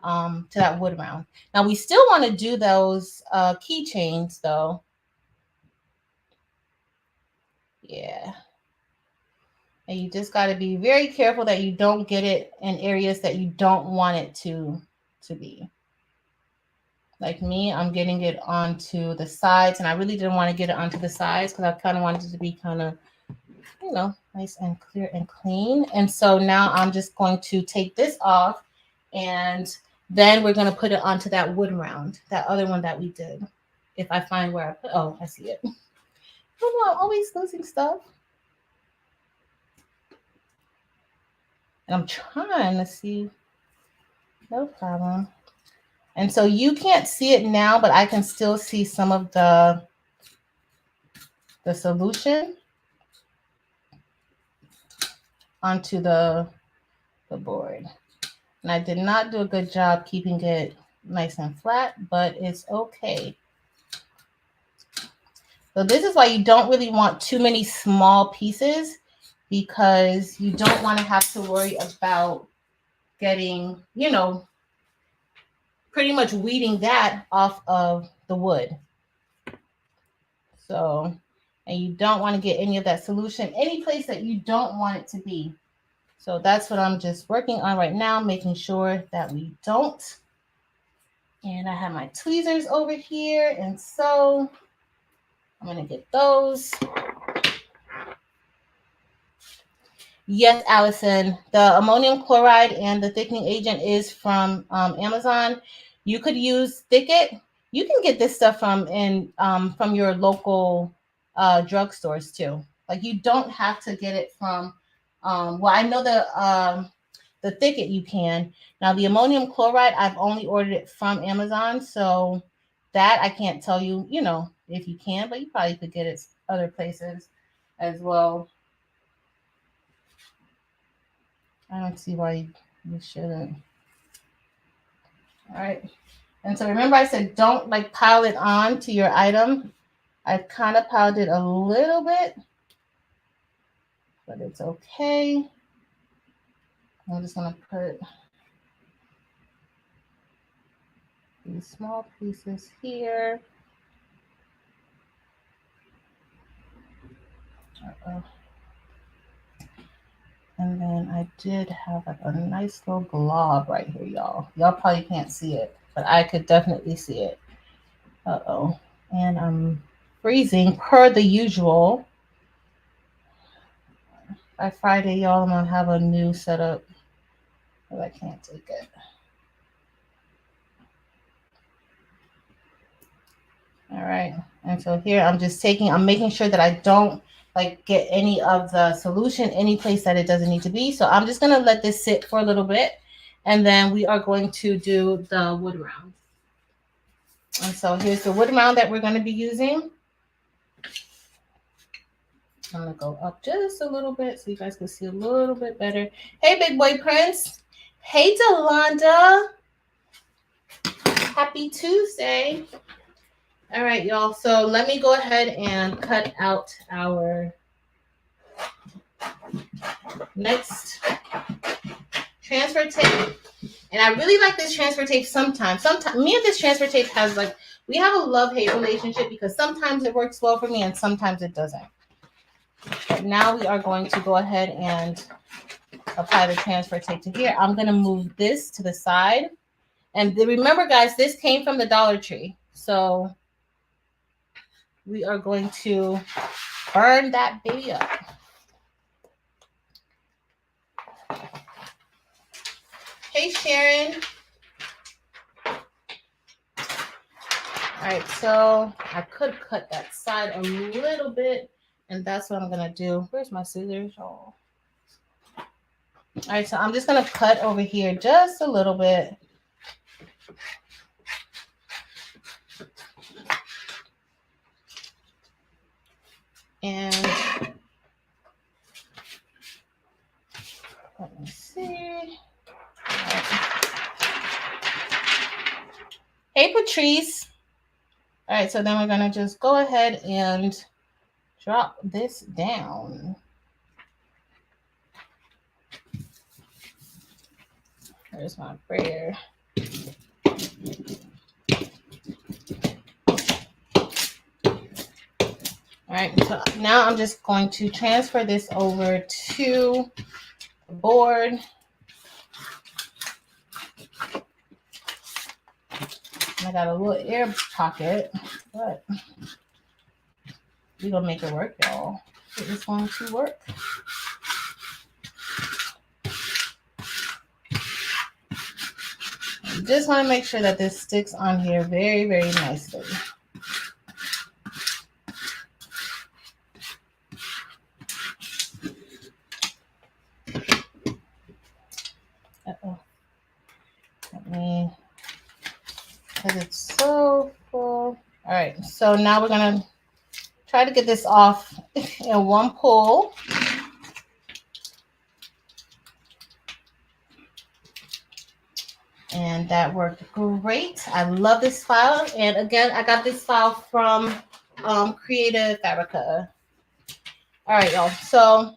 to that wood round. Now we still want to do those keychains though. Yeah. And you just got to be very careful that you don't get it in areas that you don't want it to be. Like me, I'm getting it onto the sides, and I really didn't want to get it onto the sides because I kind of wanted it to be kind of, you know, nice and clear and clean. And so now I'm just going to take this off, and then we're going to put it onto that wood round, that other one that we did. If I find where I put, oh, I see it. Oh no, I'm always losing stuff. And I'm trying to see. No problem. And so you can't see it now, but I can still see some of the solution onto the board. And I did not do a good job keeping it nice and flat, but it's okay. So this is why you don't really want too many small pieces, because you don't want to have to worry about getting, you know, pretty much weeding that off of the wood. So, and you don't want to get any of that solution any place that you don't want it to be. So that's what I'm just working on right now, making sure that we don't. And I have my tweezers over here, and so I'm going to get those. Yes, Allison, the ammonium chloride and the thickening agent is from Amazon. You could use Thicket. You can get this stuff from your local drugstores too. Like, you don't have to get it from. Well, I know the Thicket you can. Now the ammonium chloride, I've only ordered it from Amazon, so that I can't tell you, you know, if you can, but you probably could get it other places as well. I don't see why you shouldn't. All right. And so remember I said don't like pile it on to your item. I've kind of piled it a little bit, but it's okay. I'm just going to put these small pieces here. Uh-oh. And then I did have like a nice little glob right here, y'all. Y'all probably can't see it, but I could definitely see it. Uh-oh. And I'm freezing per the usual. By Friday, y'all, I'm going to have a new setup, but I can't take it. All right. And so here I'm making sure that I don't like get any of the solution any place that it doesn't need to be. So I'm just going to let this sit for a little bit, and then we are going to do the wood round. And so here's the wood round that we're going to be using. I'm going to go up just a little bit so you guys can see a little bit better. Hey, Big Boy Prince. Hey, Delonda. Happy Tuesday. All right, y'all. So let me go ahead and cut out our next transfer tape. And I really like this transfer tape sometimes. Me and this transfer tape has like, we have a love-hate relationship because sometimes it works well for me and sometimes it doesn't. But now we are going to go ahead and apply the transfer tape to here. I'm going to move this to the side. And remember, guys, this came from the Dollar Tree. So we are going to burn that baby up. Hey, Sharon. All right, so I could cut that side a little bit, and that's what I'm going to do. Where's my scissors? Oh. All right, so I'm just going to cut over here just a little bit. And let me see. Right. Hey, Patrice. All right, so then we're going to just go ahead and drop this down. There's my brayer. All right, so now I'm just going to transfer this over to the board. I got a little air pocket, but we're going to make it work, y'all. It is going to work. I just want to make sure that this sticks on here very, very nicely. Uh-oh. Let me, because it's so full. All right, so now we're going to try to get this off in one pull. And that worked great. I love this file. And again, I got this file from Creative Fabrica. All right, y'all. So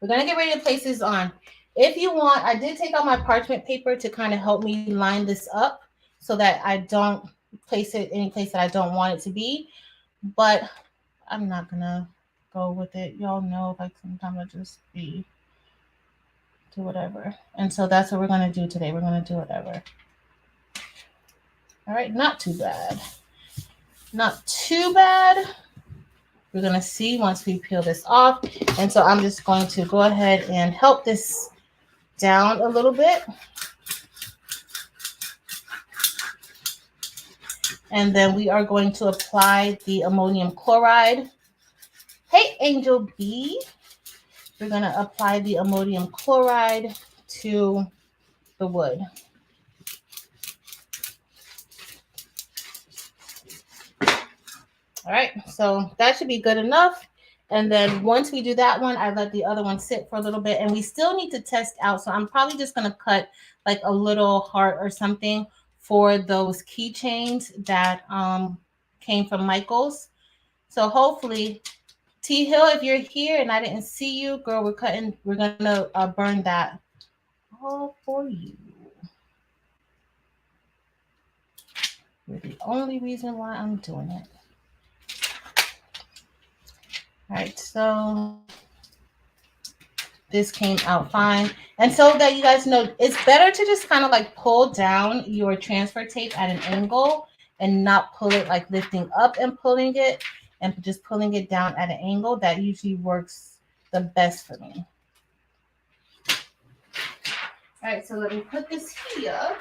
We're going to get ready to place this on. If you want, I did take out my parchment paper to kind of help me line this up so that I don't place it any place that I don't want it to be. But I'm not going to go with it. Y'all know, like, sometimes I just be do whatever. And so that's what we're going to do today. We're going to do whatever. All right, not too bad. Not too bad. We're going to see once we peel this off. And so I'm just going to go ahead and help this down a little bit. And then we are going to apply the ammonium chloride. Hey, Angel B. We're going to apply the ammonium chloride to the wood. All right, so that should be good enough. And then once we do that one, I let the other one sit for a little bit. And we still need to test out. So I'm probably just going to cut like a little heart or something for those keychains that came from Michael's. So hopefully, T Hill, if you're here and I didn't see you, girl, we're going to burn that all for you. You're the only reason why I'm doing it. All right, so this came out fine. And so that you guys know, it's better to just kind of like pull down your transfer tape at an angle and not pull it like lifting up and pulling it and just pulling it down at an angle. That usually works the best for me. All right, so let me put this here.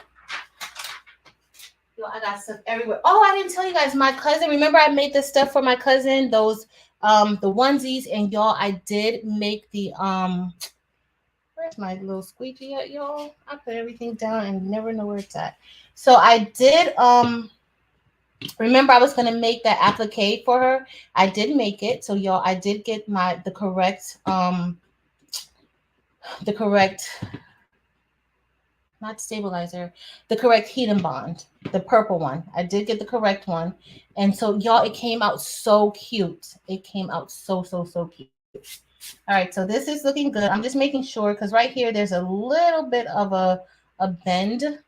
Yo, I got stuff everywhere. Oh, I didn't tell you guys, my cousin, remember I made this stuff for my cousin, those the onesies, and y'all, I did make the where's my little squeegee at, y'all? I put everything down and never know where it's at. So I did remember I was gonna make that applique for her. I did make it. So y'all, I did get the correct not stabilizer, the correct heat and bond, the purple one. I did get the correct one. And so y'all, it came out so cute. It came out so cute. All right, so this is looking good. I'm just making sure because right here there's a little bit of a bend,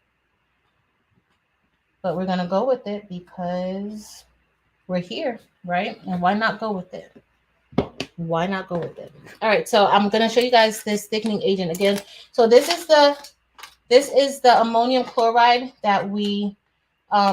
but we're gonna go with it because we're here, right? And why not go with it? Why not go with it? All right, so I'm gonna show you guys this thickening agent again. So this is the ammonium chloride that we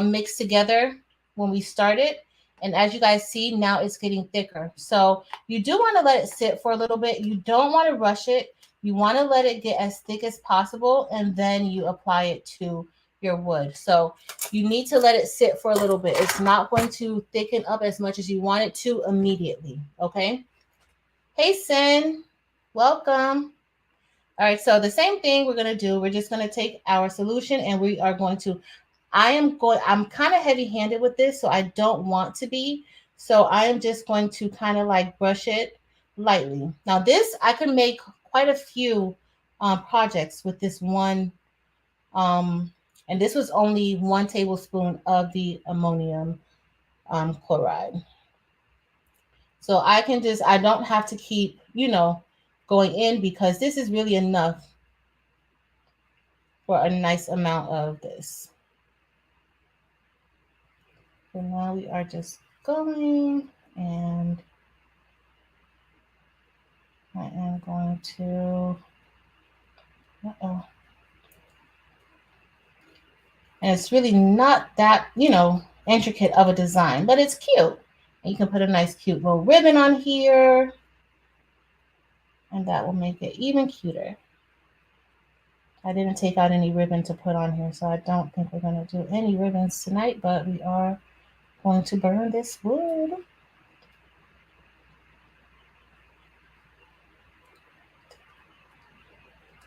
mixed together when we started. And as you guys see, now it's getting thicker. So you do want to let it sit for a little bit. You don't want to rush it. You want to let it get as thick as possible, and then you apply it to your wood. So you need to let it sit for a little bit. It's not going to thicken up as much as you want it to immediately, okay? Hey, Sin, welcome. All right, so the same thing we're going to do. We're just going to take our solution and we are going to, I'm kind of heavy-handed with this, so I don't want to be. So I am just going to kind of like brush it lightly. Now this, I could make quite a few projects with this one. And this was only 1 tablespoon of the ammonium chloride. So I don't have to keep, going in because this is really enough for a nice amount of this. So now we are just going, and I am going to, and it's really not that, intricate of a design, but it's cute. And you can put a nice cute little ribbon on here, and that will make it even cuter. I didn't take out any ribbon to put on here, so I don't think we're going to do any ribbons tonight, but we are going to burn this wood.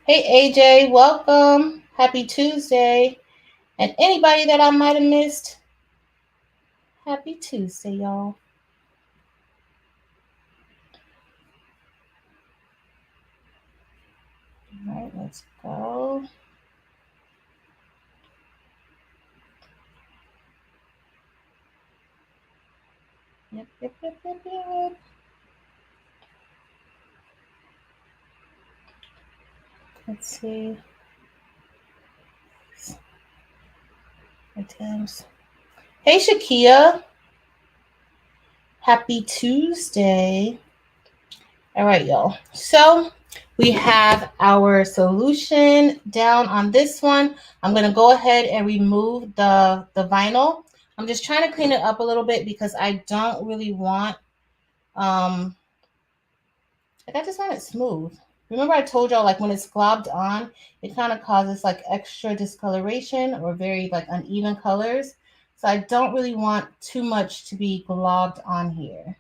Hey, AJ, welcome. Happy Tuesday. And anybody that I might have missed, happy Tuesday, y'all. All right, let's go. Yep. Let's see. Items. Hey, Shakia. Happy Tuesday. All right, y'all. So we have our solution down on this one. I'm going to go ahead and remove the vinyl. I'm just trying to clean it up a little bit because I don't really want, I just want it smooth. Remember I told y'all, like when it's globbed on, it kind of causes like extra discoloration or very like uneven colors. So I don't really want too much to be globbed on here.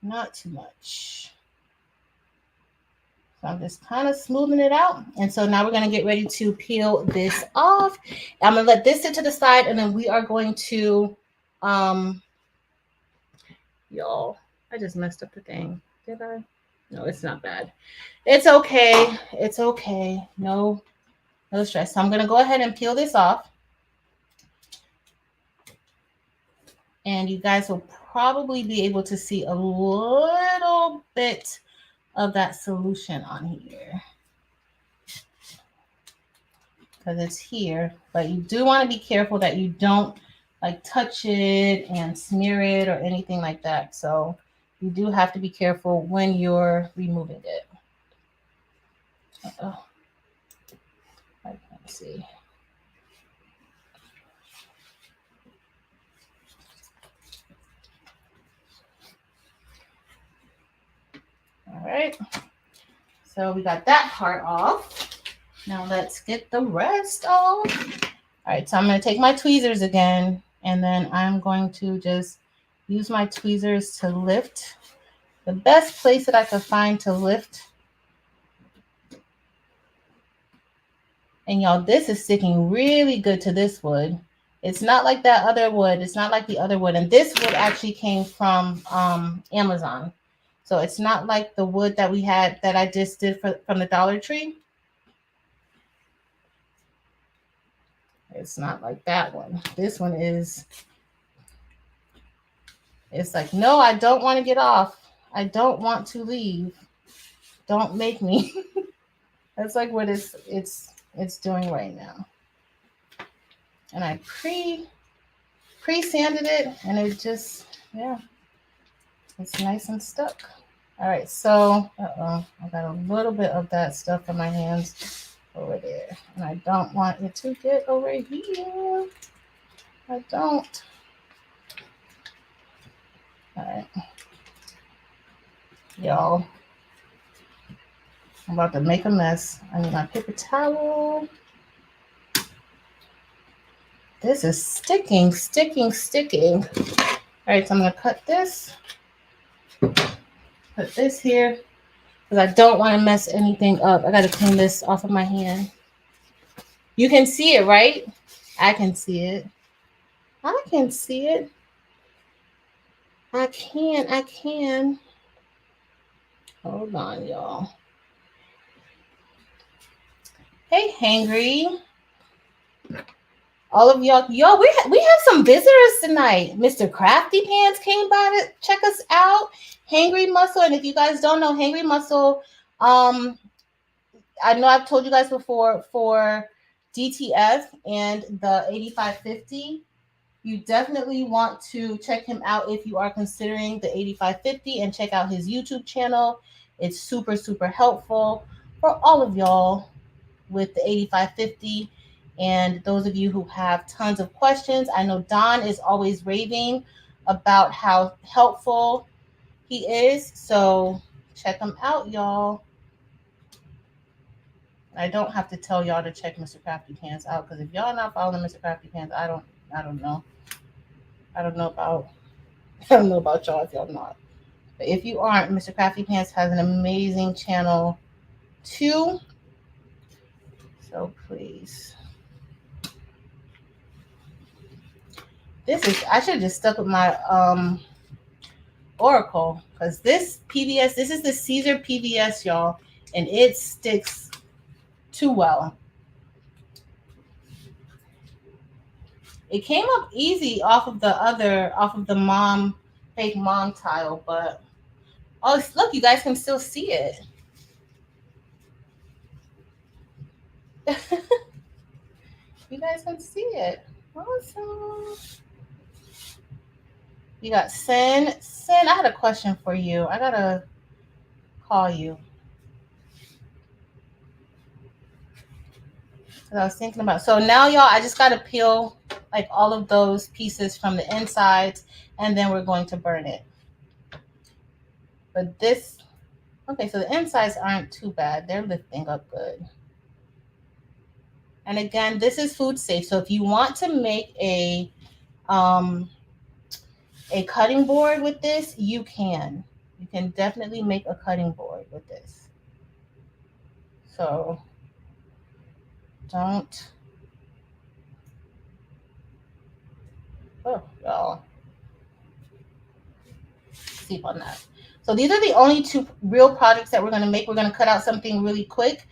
Not too much. So I'm just kind of smoothing it out. And so now we're going to get ready to peel this off. I'm going to let this sit to the side, and then we are going to, y'all, I just messed up the thing. Did I? No, it's not bad. It's okay. It's okay. No stress. So I'm going to go ahead and peel this off. And you guys will probably be able to see a little bit of that solution on here. Because it's here, but you do want to be careful that you don't like touch it and smear it or anything like that. So you do have to be careful when you're removing it. I can't see. All right. So we got that part off. Now let's get the rest off. All right, so I'm going to take my tweezers again, and then I'm going to just use my tweezers to lift. The best place that I could find to lift. And y'all, this is sticking really good to this wood. It's not like that other wood. It's not like the other wood. And this wood actually came from Amazon. So it's not like the wood that we had that I just did from the Dollar Tree. It's not like that one. This one is, it's like, no, I don't want to get off. I don't want to leave. Don't make me. That's like what it's doing right now. And I pre-sanded it, and it just, yeah, it's nice and stuck. All right, so, I got a little bit of that stuff on my hands over there, and I don't want it to get over here. I don't. All right, y'all, I'm about to make a mess. I need my paper towel. This is sticking. All right, so I'm gonna cut this. Put this here because I don't want to mess anything up. I got to clean this off of my hand. You can see it, right? I can see it. I can see it. I can. Hold on, y'all. Hey, Hangry. All of y'all, we have some visitors tonight. Mr. Crafty Pants came by to check us out. Hangry Muscle, and if you guys don't know, Hangry Muscle, I know I've told you guys before, for DTF and the 8550, you definitely want to check him out if you are considering the 8550, and check out his YouTube channel. It's super, super helpful for all of y'all with the 8550. And those of you who have tons of questions, I know Don is always raving about how helpful he is. So check him out, y'all. I don't have to tell y'all to check Mr. Crafty Pants out, because if y'all not following Mr. Crafty Pants, I don't know. I don't know about y'all if y'all not. But if you aren't, Mr. Crafty Pants has an amazing channel too. So please. I should have just stuck with my Oracle, because this PVS, this is the Caesar PVS, y'all, and it sticks too well. It came up easy off of the fake mom tile, but oh, look, you guys can still see it. You guys can see it. Awesome. You got Sin. Sin, I had a question for you. I gotta call you. I was thinking about. So now, y'all, I just gotta peel like all of those pieces from the insides, and then we're going to burn it. But this, okay, so the insides aren't too bad. They're lifting up good. And again, this is food safe. So if you want to make a cutting board with this, you can. You can definitely make a cutting board with this. So don't. Oh, y'all. Sleep on that. So these are the only two real projects that we're going to make. We're going to cut out something really quick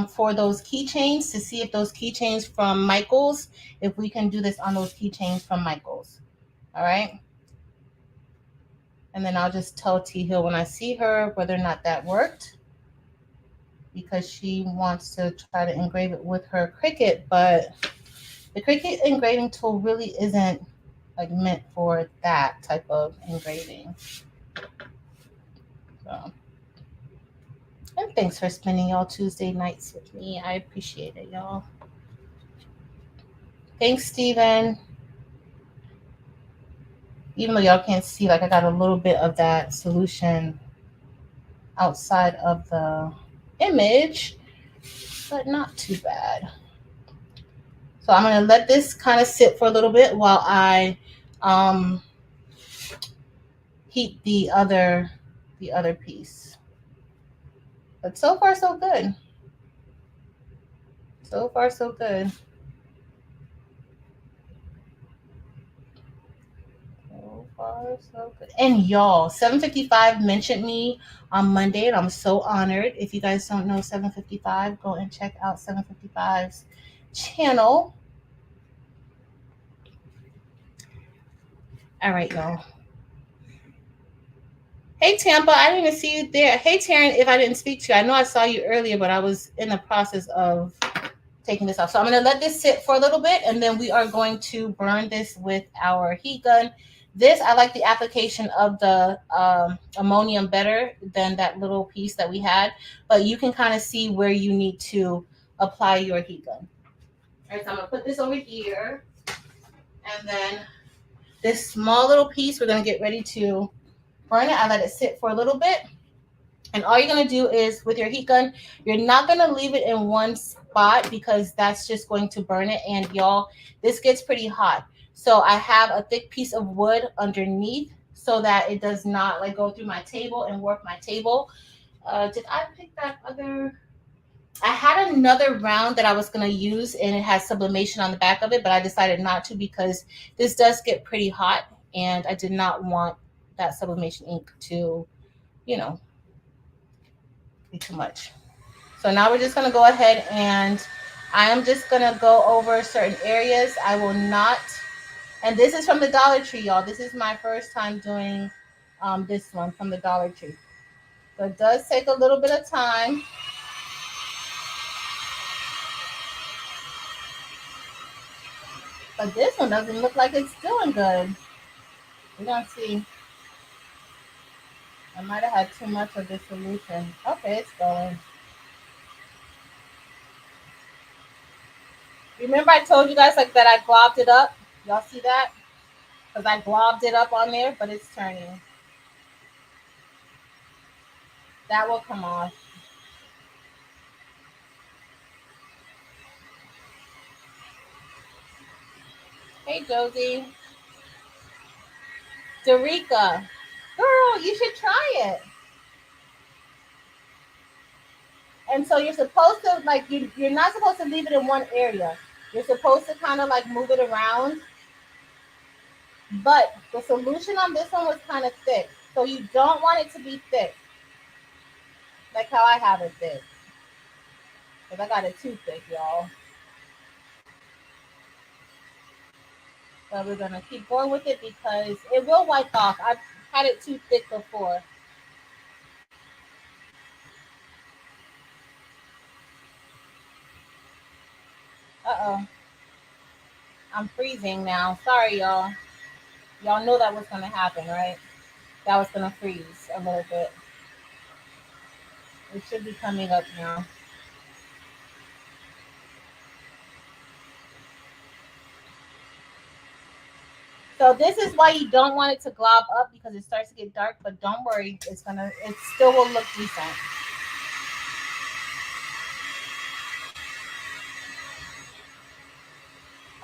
for those keychains to see if those keychains from Michaels, if we can do this on those keychains from Michaels. All right. And then I'll just tell T Hill when I see her whether or not that worked, because she wants to try to engrave it with her Cricut, but the Cricut engraving tool really isn't like meant for that type of engraving. So, and thanks for spending y'all Tuesday nights with me. I appreciate it, y'all. Thanks, Steven. Even though y'all can't see, like I got a little bit of that solution outside of the image, but not too bad. So I'm going to let this kind of sit for a little bit while I heat the other piece. But so far so good. So far so good. So far so good. And y'all, 755 mentioned me on Monday, and I'm so honored. If you guys don't know 755, go and check out 755's channel. All right, y'all. Hey, Tampa, I didn't even see you there. Hey, Taryn, if I didn't speak to you, I know I saw you earlier, but I was in the process of taking this off. So I'm going to let this sit for a little bit, and then we are going to burn this with our heat gun. This, I like the application of the ammonium better than that little piece that we had, but you can kind of see where you need to apply your heat gun. All right, so I'm going to put this over here, and then this small little piece, we're going to get ready to burn it. I let it sit for a little bit. And all you're going to do is, with your heat gun, you're not going to leave it in one spot because that's just going to burn it. And y'all, this gets pretty hot. So I have a thick piece of wood underneath so that it does not like go through my table and warp my table. Did I pick that other? I had another round that I was going to use, and it has sublimation on the back of it, but I decided not to because this does get pretty hot, and I did not want that sublimation ink to, you know, be too much. So now we're just going to go ahead, and I am just going to go over certain areas. I will not, and this is from the Dollar Tree, y'all. This is my first time doing this one from the Dollar Tree. So it does take a little bit of time. But this one doesn't look like it's doing good. We're going to see. I might have had too much of this solution. Okay, it's going. Remember I told you guys like that I globbed it up? Y'all see that? Because I globbed it up on there, but it's turning. That will come off. Hey, Josie. Dorica. Girl, you should try it. And so you're supposed to, like, you're not supposed to leave it in one area. You're supposed to kind of, like, move it around. But the solution on this one was kind of thick. So you don't want it to be thick. Like how I have it thick. Because I got it too thick, y'all. So we're going to keep going with it because it will wipe off. I've had it too thick before. Uh-oh. I'm freezing now. Sorry, y'all. Y'all know that was going to happen, right? That was going to freeze a little bit. It should be coming up now. So this is why you don't want it to glob up, because it starts to get dark, but don't worry, it still will look decent.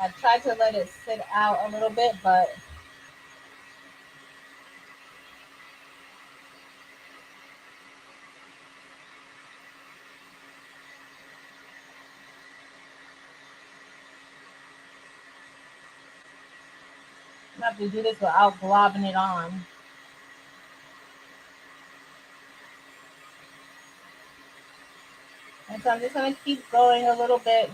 I tried to let it sit out a little bit, but I have to do this without globbing it on. And so I'm just going to keep going a little bit.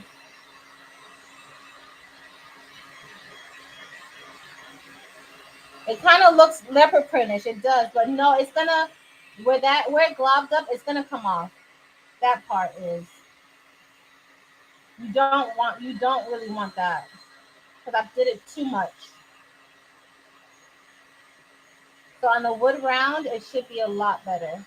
It kind of looks leopard printish. It does, but no, it's gonna where it globbed up, it's gonna come off. That part is you don't really want that, because I did it too much. So on the wood round, it should be a lot better.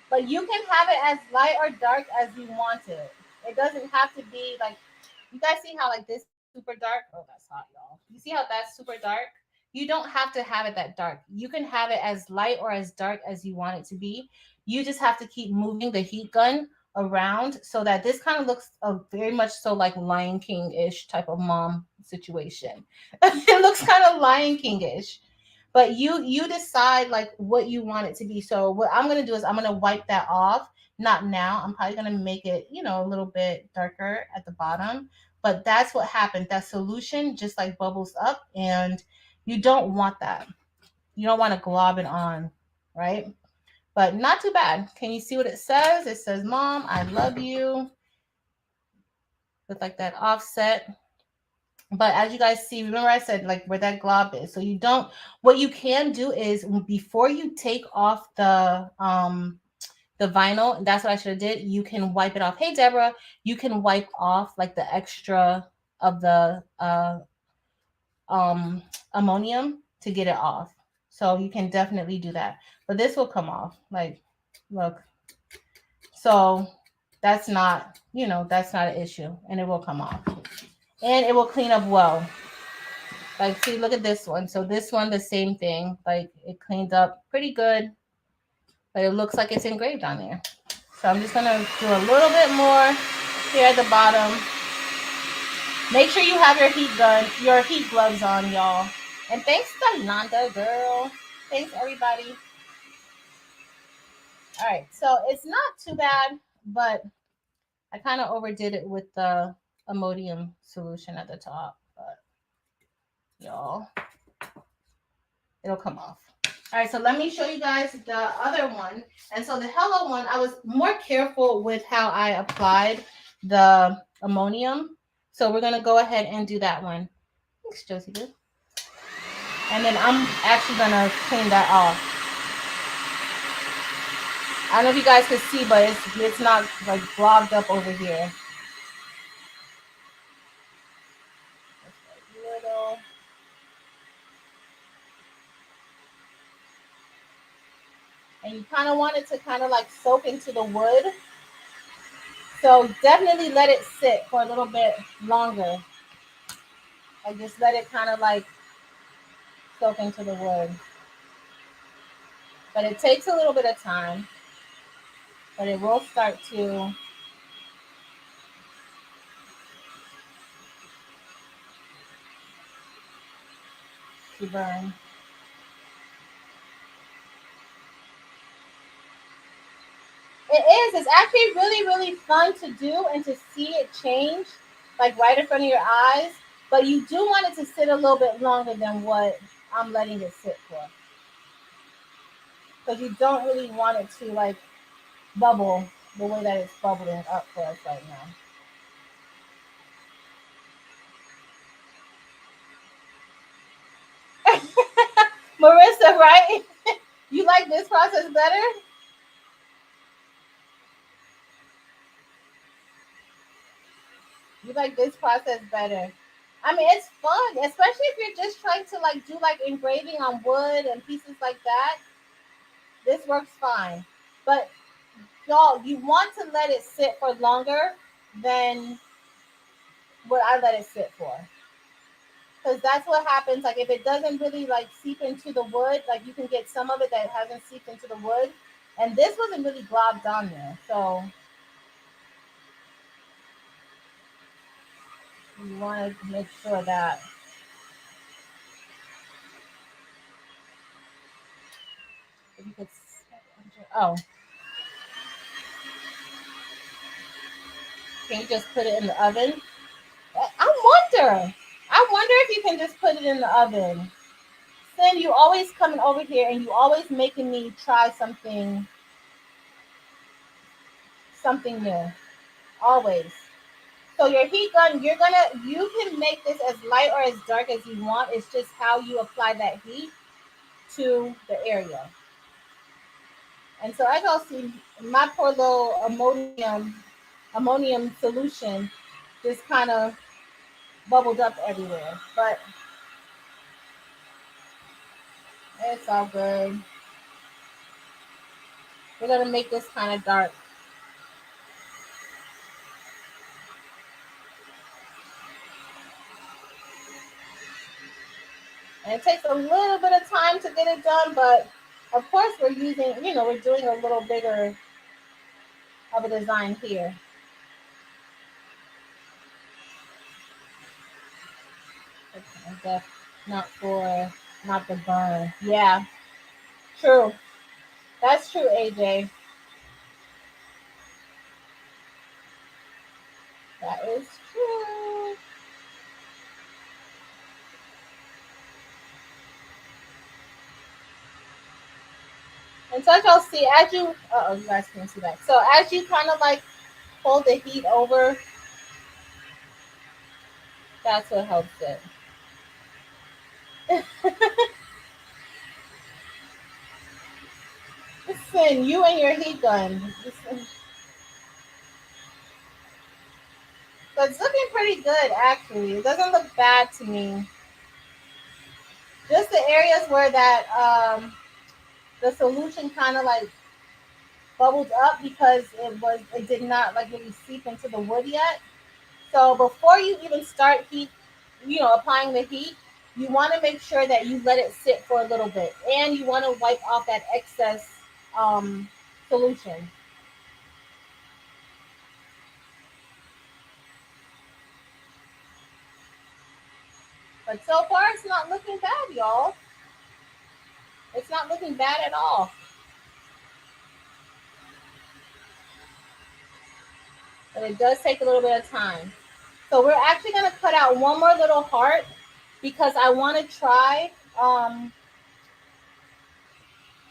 But you can have it as light or dark as you want it. It doesn't have to be like, you guys see how like this super dark? Oh, that's hot, y'all. You see how that's super dark? You don't have to have it that dark. You can have it as light or as dark as you want it to be. You just have to keep moving the heat gun around so that this kind of looks very much so like Lion King-ish type of mom situation. It looks kind of Lion King-ish. But you decide like what you want it to be. So what I'm gonna do is I'm gonna wipe that off. Not now. I'm probably gonna make it, a little bit darker at the bottom. But that's what happened. That solution just like bubbles up, and you don't want that. You don't want to glob it on, right? But not too bad. Can you see what it says? It says, "Mom, I love you," with like that offset. But as you guys see, remember I said like where that glob is. So you don't, what you can do is before you take off the vinyl, that's what I should have did. You can wipe it off. Hey Deborah, you can wipe off like the extra of the ammonium to get it off. So you can definitely do that. But this will come off. Like, look. So that's not, that's not an issue, and it will come off. And it will clean up well. Like, see, look at this one. So this one, the same thing. Like, it cleaned up pretty good, but it looks like it's engraved on there. So I'm just going to do a little bit more here at the bottom. Make sure you have your heat gloves on, y'all. And thanks to Nanda, girl. Thanks, everybody. All right, so it's not too bad, but I kind of overdid it with the Ammonium solution at the top. But, y'all, it'll come off. All right, so let me show you guys the other one. And so the Hello one, I was more careful with how I applied the Ammonium. So we're going to go ahead and do that one. Thanks, Josie. Good. And then I'm actually going to clean that off. I don't know if you guys can see, but it's not like blobbed up over here. Just a little. And you kind of want it to kind of like soak into the wood. So definitely let it sit for a little bit longer. Like just let it kind of like soak into the wood. But it takes a little bit of time. But it will start to burn. It is. It's actually really, really fun to do and to see it change, like right in front of your eyes. But you do want it to sit a little bit longer than what I'm letting it sit for. Because you don't really want it to like bubble the way that it's bubbling up for us right now. Marissa, right? You like this process better? You like this process better. I mean, it's fun, especially if you're just trying to like do like engraving on wood and pieces like that. This works fine. But y'all, you want to let it sit for longer than what I let it sit for. Because that's what happens. Like if it doesn't really like seep into the wood, like you can get some of it that hasn't seeped into the wood. And this wasn't really globbed on there. So you want to make sure that if you could, oh, can you just put it in the oven? I wonder if you can just put it in the oven. Sin, you always coming over here and you always making me try something new. Always. So your heat gun, you can make this as light or as dark as you want. It's just how you apply that heat to the area. And so as y'all see, my poor little ammonium solution just kind of bubbled up everywhere. But it's all good. We're gonna make this kind of dark. And it takes a little bit of time to get it done, but of course we're using, we're doing a little bigger of a design here. Okay, not the burn. Yeah, true. That's true, AJ. That is true. And so as y'all see, you guys can't see that. So as you kind of like hold the heat over, that's what helps it. Listen, you and your heat gun. So it's looking pretty good, actually. It doesn't look bad to me. Just the areas where that the solution kind of like bubbled up because it did not like really seep into the wood yet. So before you even start applying the heat, you want to make sure that you let it sit for a little bit, and you want to wipe off that excess solution. But so far, it's not looking bad, y'all. It's not looking bad at all. But it does take a little bit of time. So we're actually going to cut out one more little heart because I want to try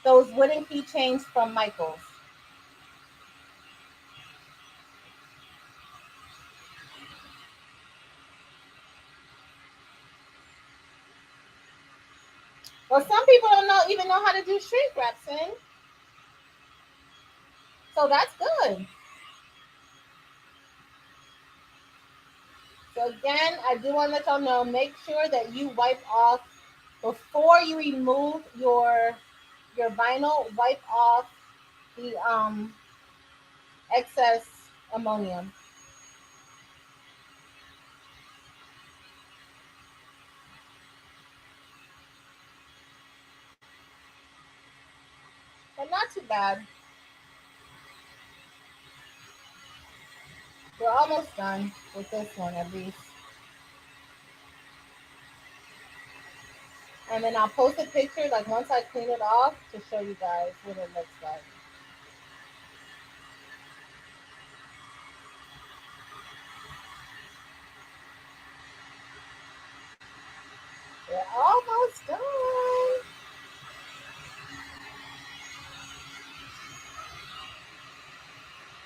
those wooden keychains from Michael's. Well, some people don't even know how to do shrink wraps in. So that's good. So again, I do want to let y'all know, make sure that you wipe off before you remove your vinyl, wipe off the excess ammonium. But not too bad. We're almost done with this one at least. And then I'll post a picture like once I clean it off to show you guys what it looks like. We're almost done.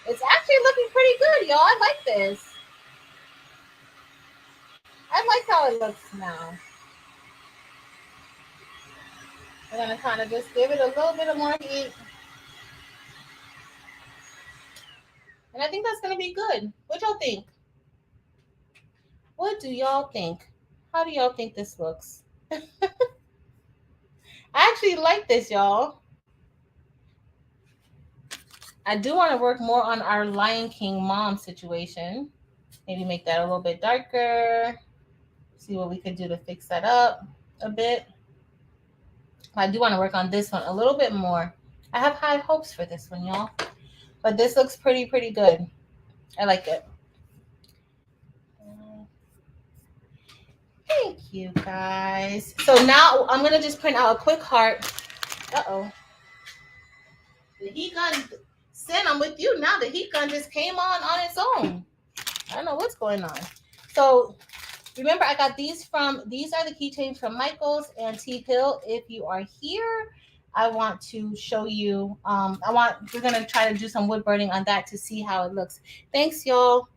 It's actually looking pretty good, y'all. I like this. I like how it looks now. We're going to kind of just give it a little bit of more heat. And I think that's going to be good. What y'all think? What do y'all think? How do y'all think this looks? I actually like this, y'all. I do want to work more on our Lion King mom situation. Maybe make that a little bit darker. See what we could do to fix that up a bit. I do want to work on this one a little bit more. I have high hopes for this one, y'all. But this looks pretty good. I like it. Thank you, guys. So now I'm going to just print out a quick heart. Uh-oh. The heat gun, Sin, I'm with you now. The heat gun just came on its own. I don't know what's going on. So remember, I got these are the keychains from Michaels and T Hill. If you are here, I want to show you, we're going to try to do some wood burning on that to see how it looks. Thanks, y'all.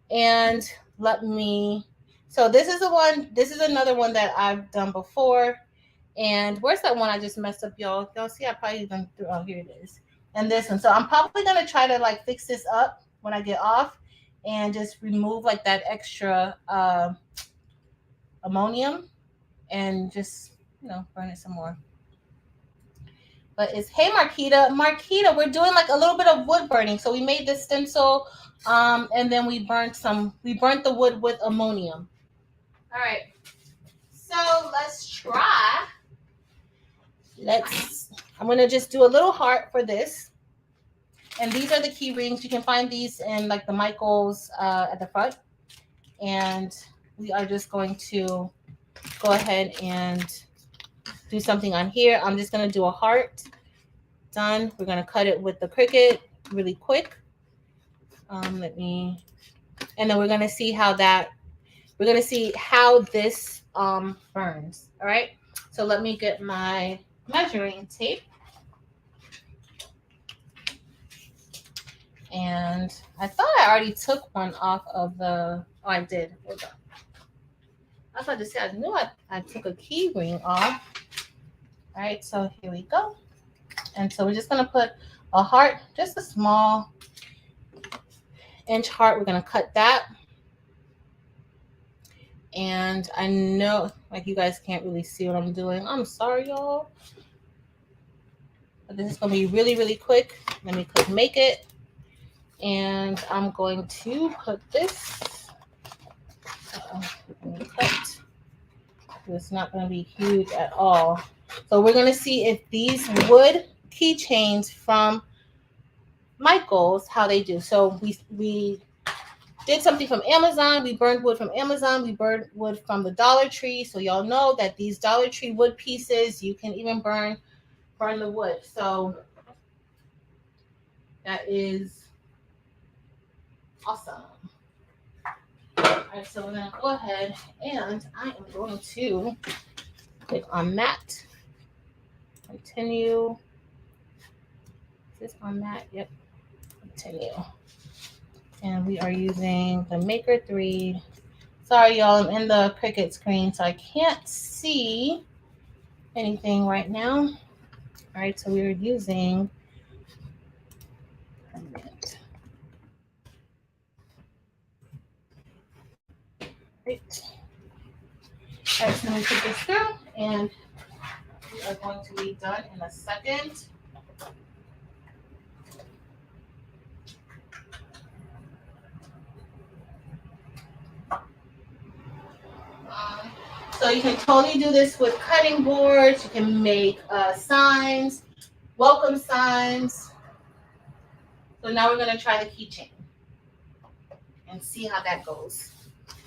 And so this is another one that I've done before. And where's that one I just messed up, y'all? Y'all see, I probably even threw, oh, here it is. And this one. So I'm probably going to try to like fix this up when I get off and just remove like that extra ammonium and just, burn it some more. But it's, hey, Marquita, we're doing like a little bit of wood burning. So we made this stencil and then we burnt the wood with ammonium. All right. So let's try. I'm going to just do a little heart for this. And these are the key rings. You can find these in like the Michaels at the front. And we are just going to go ahead and do something on here. I'm just going to do a heart. Done. We're going to cut it with the Cricut really quick. And then we're going to see how this burns. All right. So let me get my measuring tape. And I thought I already took one off of the, oh, I did. Hold on. I was about to say, I knew I took a key ring off. All right, so here we go. And so we're just going to put a heart, just a small inch heart. We're going to cut that. And I know, like, you guys can't really see what I'm doing. I'm sorry, y'all. But this is going to be really quick. Let me click make it. And I'm going to put this. Let me cut. It's not going to be huge at all. So we're going to see if these wood keychains from Michaels, how they do. So we did something from Amazon. We burned wood from Amazon. We burned wood from the Dollar Tree. So y'all know that these Dollar Tree wood pieces, you can even burn the wood. So that is awesome. All right, so we're going to go ahead and I am going to click on that. Continue. Is this on that? Yep. Continue. And we are using the Maker 3. Sorry, y'all. I'm in the Cricut screen, so I can't see anything right now. All right, so we are using Right. All right, so let me put this through, and we are going to be done in a second. So you can totally do this with cutting boards. You can make signs, welcome signs. So now we're going to try the keychain and see how that goes.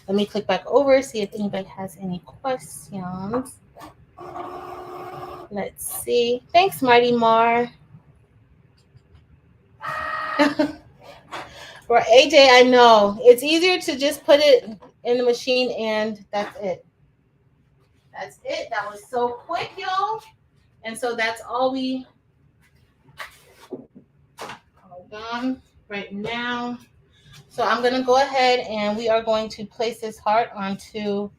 Let me click back over, see if anybody has any questions. Let's see. Thanks, Marty Mar. For AJ, I know. It's easier to just put it in the machine and that's it. That's it. That was so quick, y'all. And so that's all we done right now. So I'm going to go ahead and we are going to place this heart onto.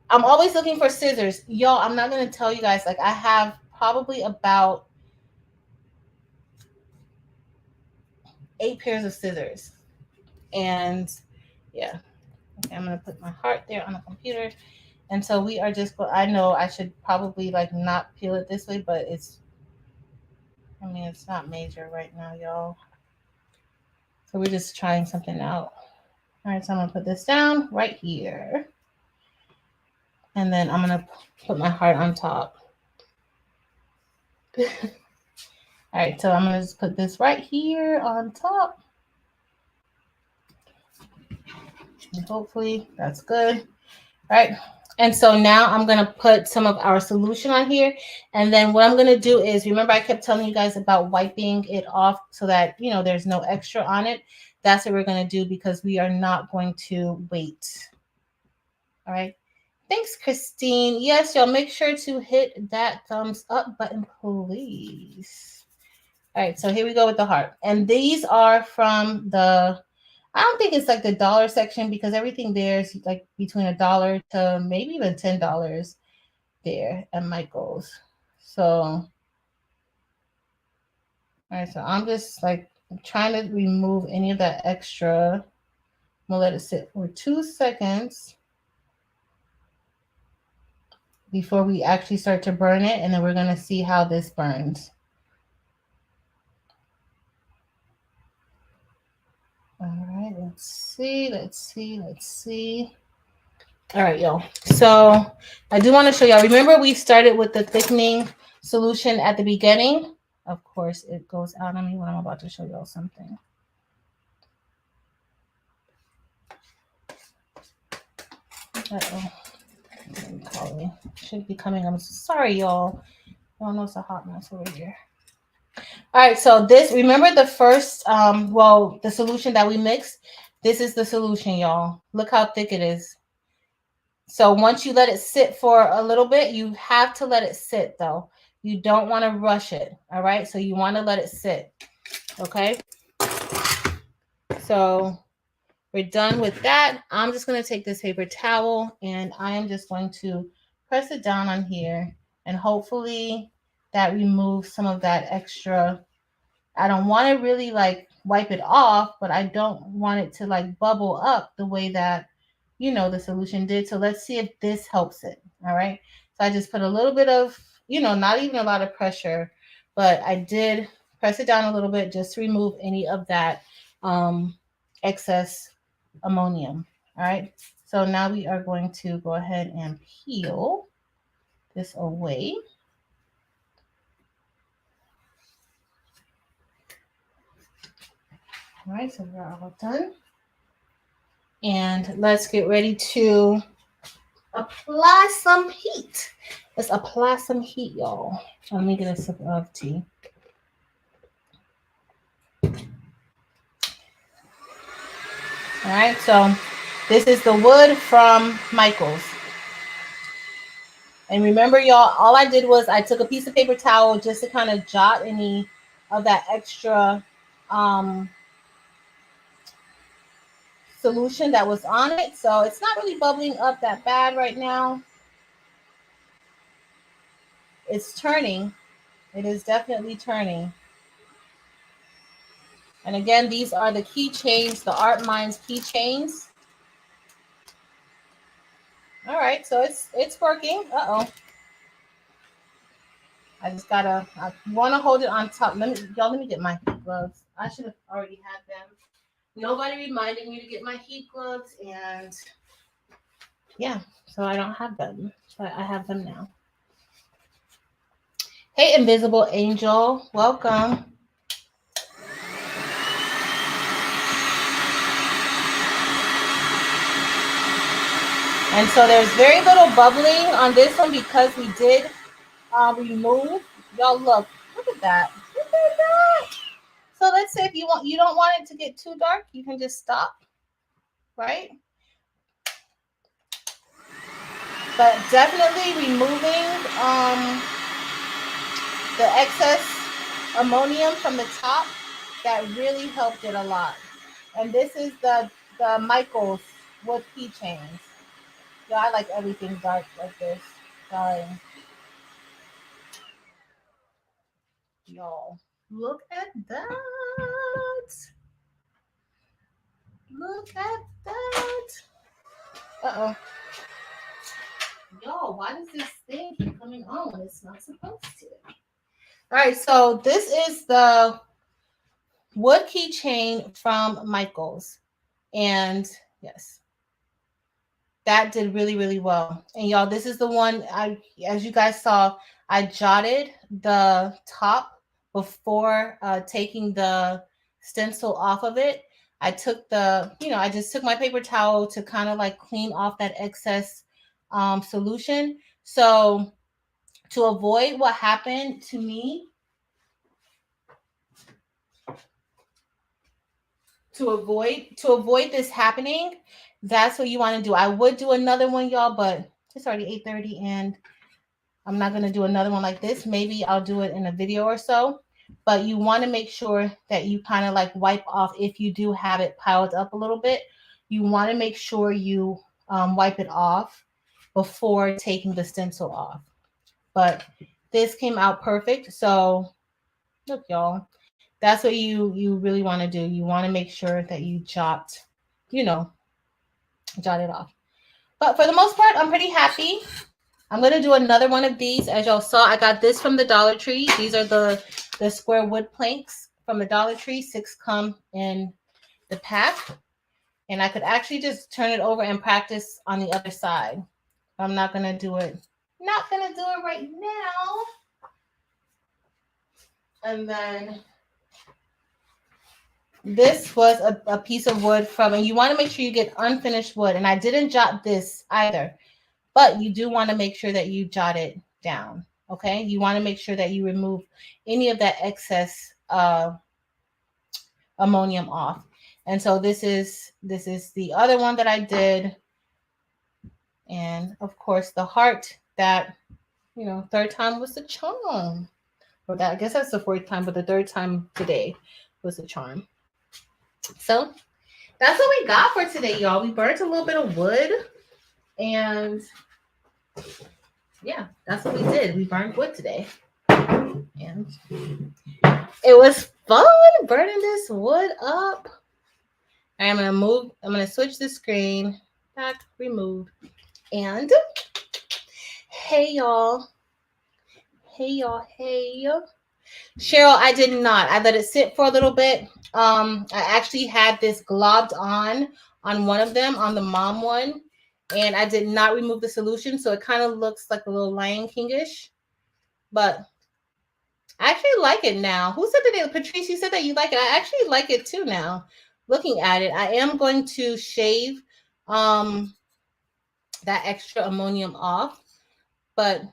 I'm always looking for scissors. Y'all, I'm not going to tell you guys. Like, I have probably about 8 pairs of scissors. And yeah, okay, I'm gonna put my heart there on the computer. And so we are just I know I should probably like not peel it this way, but I mean, it's not major right now, y'all. So we're just trying something out. All right, so I'm gonna put this down right here. And then I'm gonna put my heart on top. All right, so I'm gonna just put this right here on top. And hopefully that's good. All right. And so now I'm going to put some of our solution on here. And then what I'm going to do is, remember I kept telling you guys about wiping it off so that, you know, there's no extra on it. That's what we're going to do because we are not going to wait. All right. Thanks, Christine. Yes, y'all make sure to hit that thumbs up button, please. All right. So here we go with the heart. And these are from the I don't think it's like the dollar section because everything there is like between $1 to maybe even $10 there at Michael's. So, all right, so I'm just like trying to remove any of that extra. I'm gonna let it sit for 2 seconds before we actually start to burn it, and then we're gonna see how this burns. All right, let's see. All right, y'all. So I do want to show y'all. Remember, we started with the thickening solution at the beginning. Of course, it goes out on me when I'm about to show y'all something. Uh-oh. Calling. Should be coming. I'm sorry, y'all. Y'all know it's a hot mess over here. All right, so this, remember the first, the solution that we mixed? This is the solution, y'all. Look how thick it is. So once you let it sit for a little bit, you have to let it sit though. You don't want to rush it. All right. So you want to let it sit. Okay. So we're done with that. I'm just going to take this paper towel and I am just going to press it down on here and hopefully that removes some of that extra. I don't want to really like wipe it off, but I don't want it to like bubble up the way that the solution did. So let's see if this helps it. All right. So I just put a little bit of, not even a lot of pressure, but I did press it down a little bit just to remove any of that excess ammonium. All right. So now we are going to go ahead and peel this away. All right. So we're all done. And let's get ready to apply some heat. Let's apply some heat, y'all. Let me get a sip of tea. All right, so this is the wood from Michael's. And remember, y'all, all I did was I took a piece of paper towel just to kind of jot any of that extra solution that was on it. So it's not really bubbling up that bad right now. It's turning. It is definitely turning. And again, these are the keychains, the Art Minds keychains. All right, so it's working. Uh-oh. I want to hold it on top. Let me get my heat gloves. I should have already had them. Nobody reminded me to get my heat gloves, and yeah, so I don't have them, but I have them now. Hey, Invisible Angel, welcome. And so there's very little bubbling on this one because we did remove. Y'all look at that. Look at that. So let's say if you don't want it to get too dark, you can just stop, right? But definitely removing the excess ammonium from the top, that really helped it a lot. And this is the Michael's wood keychains. Yeah, I like everything dark like this. Sorry. Y'all, look at that. Look at that. Uh-oh. Yo, why does this thing keep coming on when it's not supposed to? All right, so this is the wood keychain from Michaels. And yes, that did really, really well. And y'all, this is the one as you guys saw, I jotted the top before taking the stencil off of it. I took I just took my paper towel to kind of like clean off that excess solution. So to avoid what happened to me, to avoid this happening, that's what you want to do. I would do another one, y'all, but it's already 8:30 and I'm not going to do another one like this. Maybe I'll do it in a video or so, but you want to make sure that you kind of like wipe off if you do have it piled up a little bit. You want to make sure you wipe it off before taking the stencil off. But this came out perfect. So look, y'all, that's what you really want to do. You want to make sure that you jot it off. But for the most part, I'm pretty happy. I'm going to do another one of these. As y'all saw, I got this from the Dollar Tree. These are the square wood planks from the Dollar Tree. 6 come in the pack. And I could actually just turn it over and practice on the other side. I'm not going to do it. Not going to do it right now. And then this was a piece of wood from, and you want to make sure you get unfinished wood. And I didn't jot this either, but you do want to make sure that you jot it down. Okay. You want to make sure that you remove any of that excess ammonium off. And so this is the other one that I did. And of course the heart that, third time was the charm. Or that, I guess that's the 4th time, but the 3rd time today was the charm. So that's what we got for today, y'all. We burnt a little bit of wood, and yeah, that's what we did. We burned wood today, and it was fun burning this wood up. I'm gonna switch the screen back, remove, and hey y'all. Cheryl, I did not. I let it sit for a little bit. I actually had this globbed on one of them, on the mom one, and I did not remove the solution, so it kind of looks like a little Lion King-ish, but I actually like it now. Who said that? Patrice, you said that you like it. I actually like it too now. Looking at it, I am going to shave that extra ammonium off, but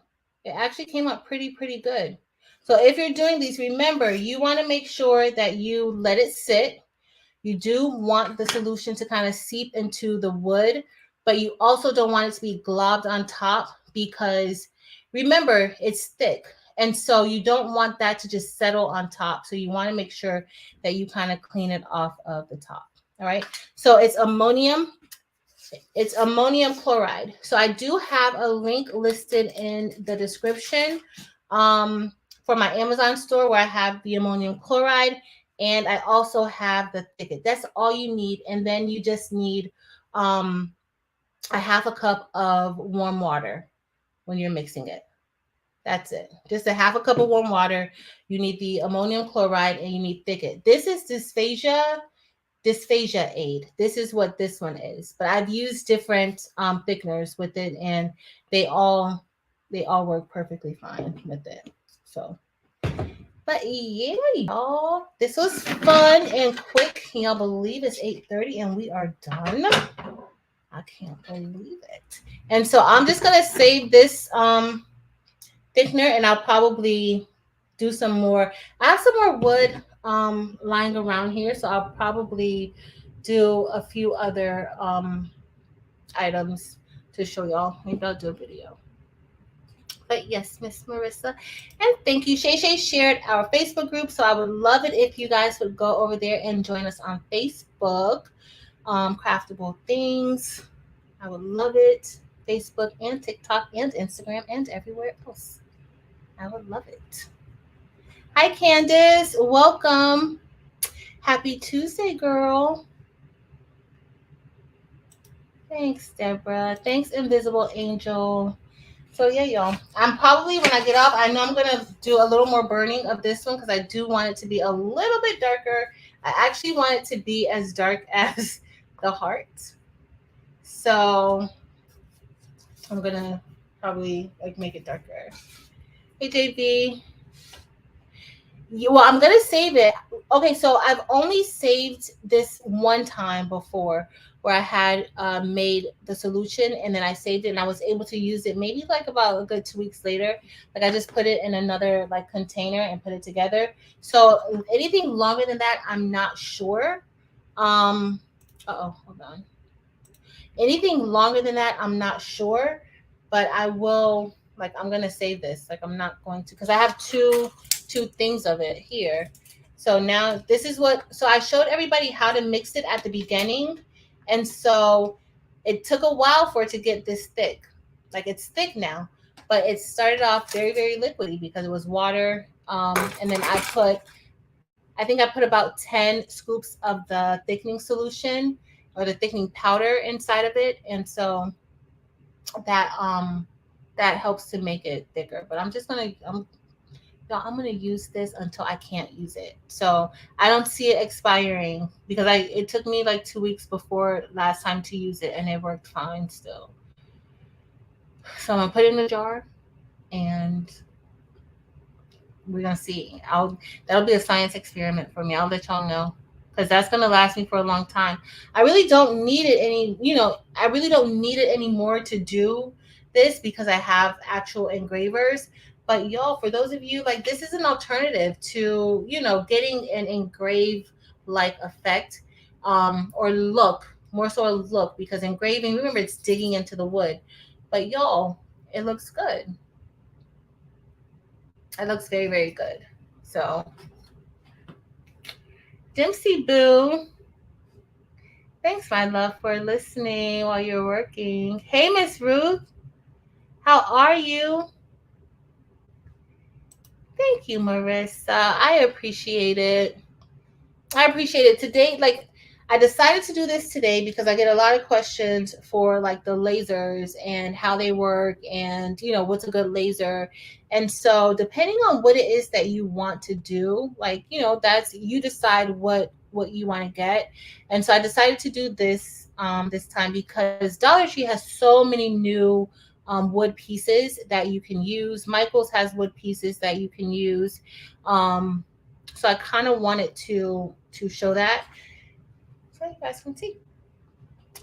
it actually came out pretty good. So if you're doing these, remember, you want to make sure that you let it sit. You do want the solution to kind of seep into the wood, but you also don't want it to be globbed on top because remember, it's thick. And so you don't want that to just settle on top. So you want to make sure that you kind of clean it off of the top. All right. So it's ammonium. It's ammonium chloride. So I do have a link listed in the description for my Amazon store where I have the ammonium chloride, and I also have the thicket. That's all you need. And then you just need a half a cup of warm water when you're mixing it. That's it. Just a half a cup of warm water. You need the ammonium chloride and you need thicket. This is dysphagia aid. This is what this one is, but I've used different thickeners with it, and they all work perfectly fine with it. So, but yeah, y'all, this was fun and quick. Can y'all believe it's 8:30 and we are done? I can't believe it. And so I'm just gonna save this thickener, and I'll probably do some more. I have some more wood lying around here, so I'll probably do a few other items to show y'all. Maybe I'll do a video. But yes, Miss Marissa, and thank you. Shay shared our Facebook group, so I would love it if you guys would go over there and join us on Facebook. Craftable Things, I would love it. Facebook and TikTok and Instagram and everywhere else. I would love it. Hi, Candace. Welcome. Happy Tuesday, girl. Thanks, Deborah. Thanks, Invisible Angel. So yeah, y'all. I'm probably when I get off, I know I'm gonna do a little more burning of this one because I do want it to be a little bit darker. I actually want it to be as dark as the heart. So I'm gonna probably like make it darker. Hey JB. Well, I'm gonna save it. Okay, so I've only saved this one time before where I had made the solution and then I saved it and I was able to use it maybe like about a good 2 weeks later. Like I just put it in another like container and put it together. So anything longer than that, I'm not sure. Hold on. Anything longer than that, I'm not sure, but I will like I'm gonna save this. Like I'm not going to because I have two things of it here. So now this is what so I showed everybody how to mix it at the beginning. And so it took a while for it to get this thick. Like it's thick now, but it started off very, very liquidy because it was water. And then I think I put about 10 scoops of the thickening solution or the thickening powder inside of it. And so that that helps to make it thicker. But I'm gonna use this until I can't use it. So I don't see it expiring because it took me like 2 weeks before last time to use it and it worked fine still. So I'm gonna put it in a jar and we're gonna see. That'll be a science experiment for me. I'll let y'all know because that's gonna last me for a long time. I really don't need it I really don't need it anymore to do this because I have actual engravers. But y'all, for those of you like this is an alternative to getting an engrave like effect or look more so a look because engraving remember it's digging into the wood, but y'all it looks good. It looks very, very good. So, Dempsey Boo, thanks, my love, for listening while you're working. Hey, Miss Ruth, how are you? Thank you, Marissa. I appreciate it. I appreciate it. Today, like, I decided to do this today because I get a lot of questions for like the lasers and how they work and what's a good laser. And so depending on what it is that you want to do, like, that's you decide what you want to get. And so I decided to do this this time because Dollar Tree has so many new wood pieces that you can use. Michael's has wood pieces that you can use. So I kind of wanted to show that so you guys can see.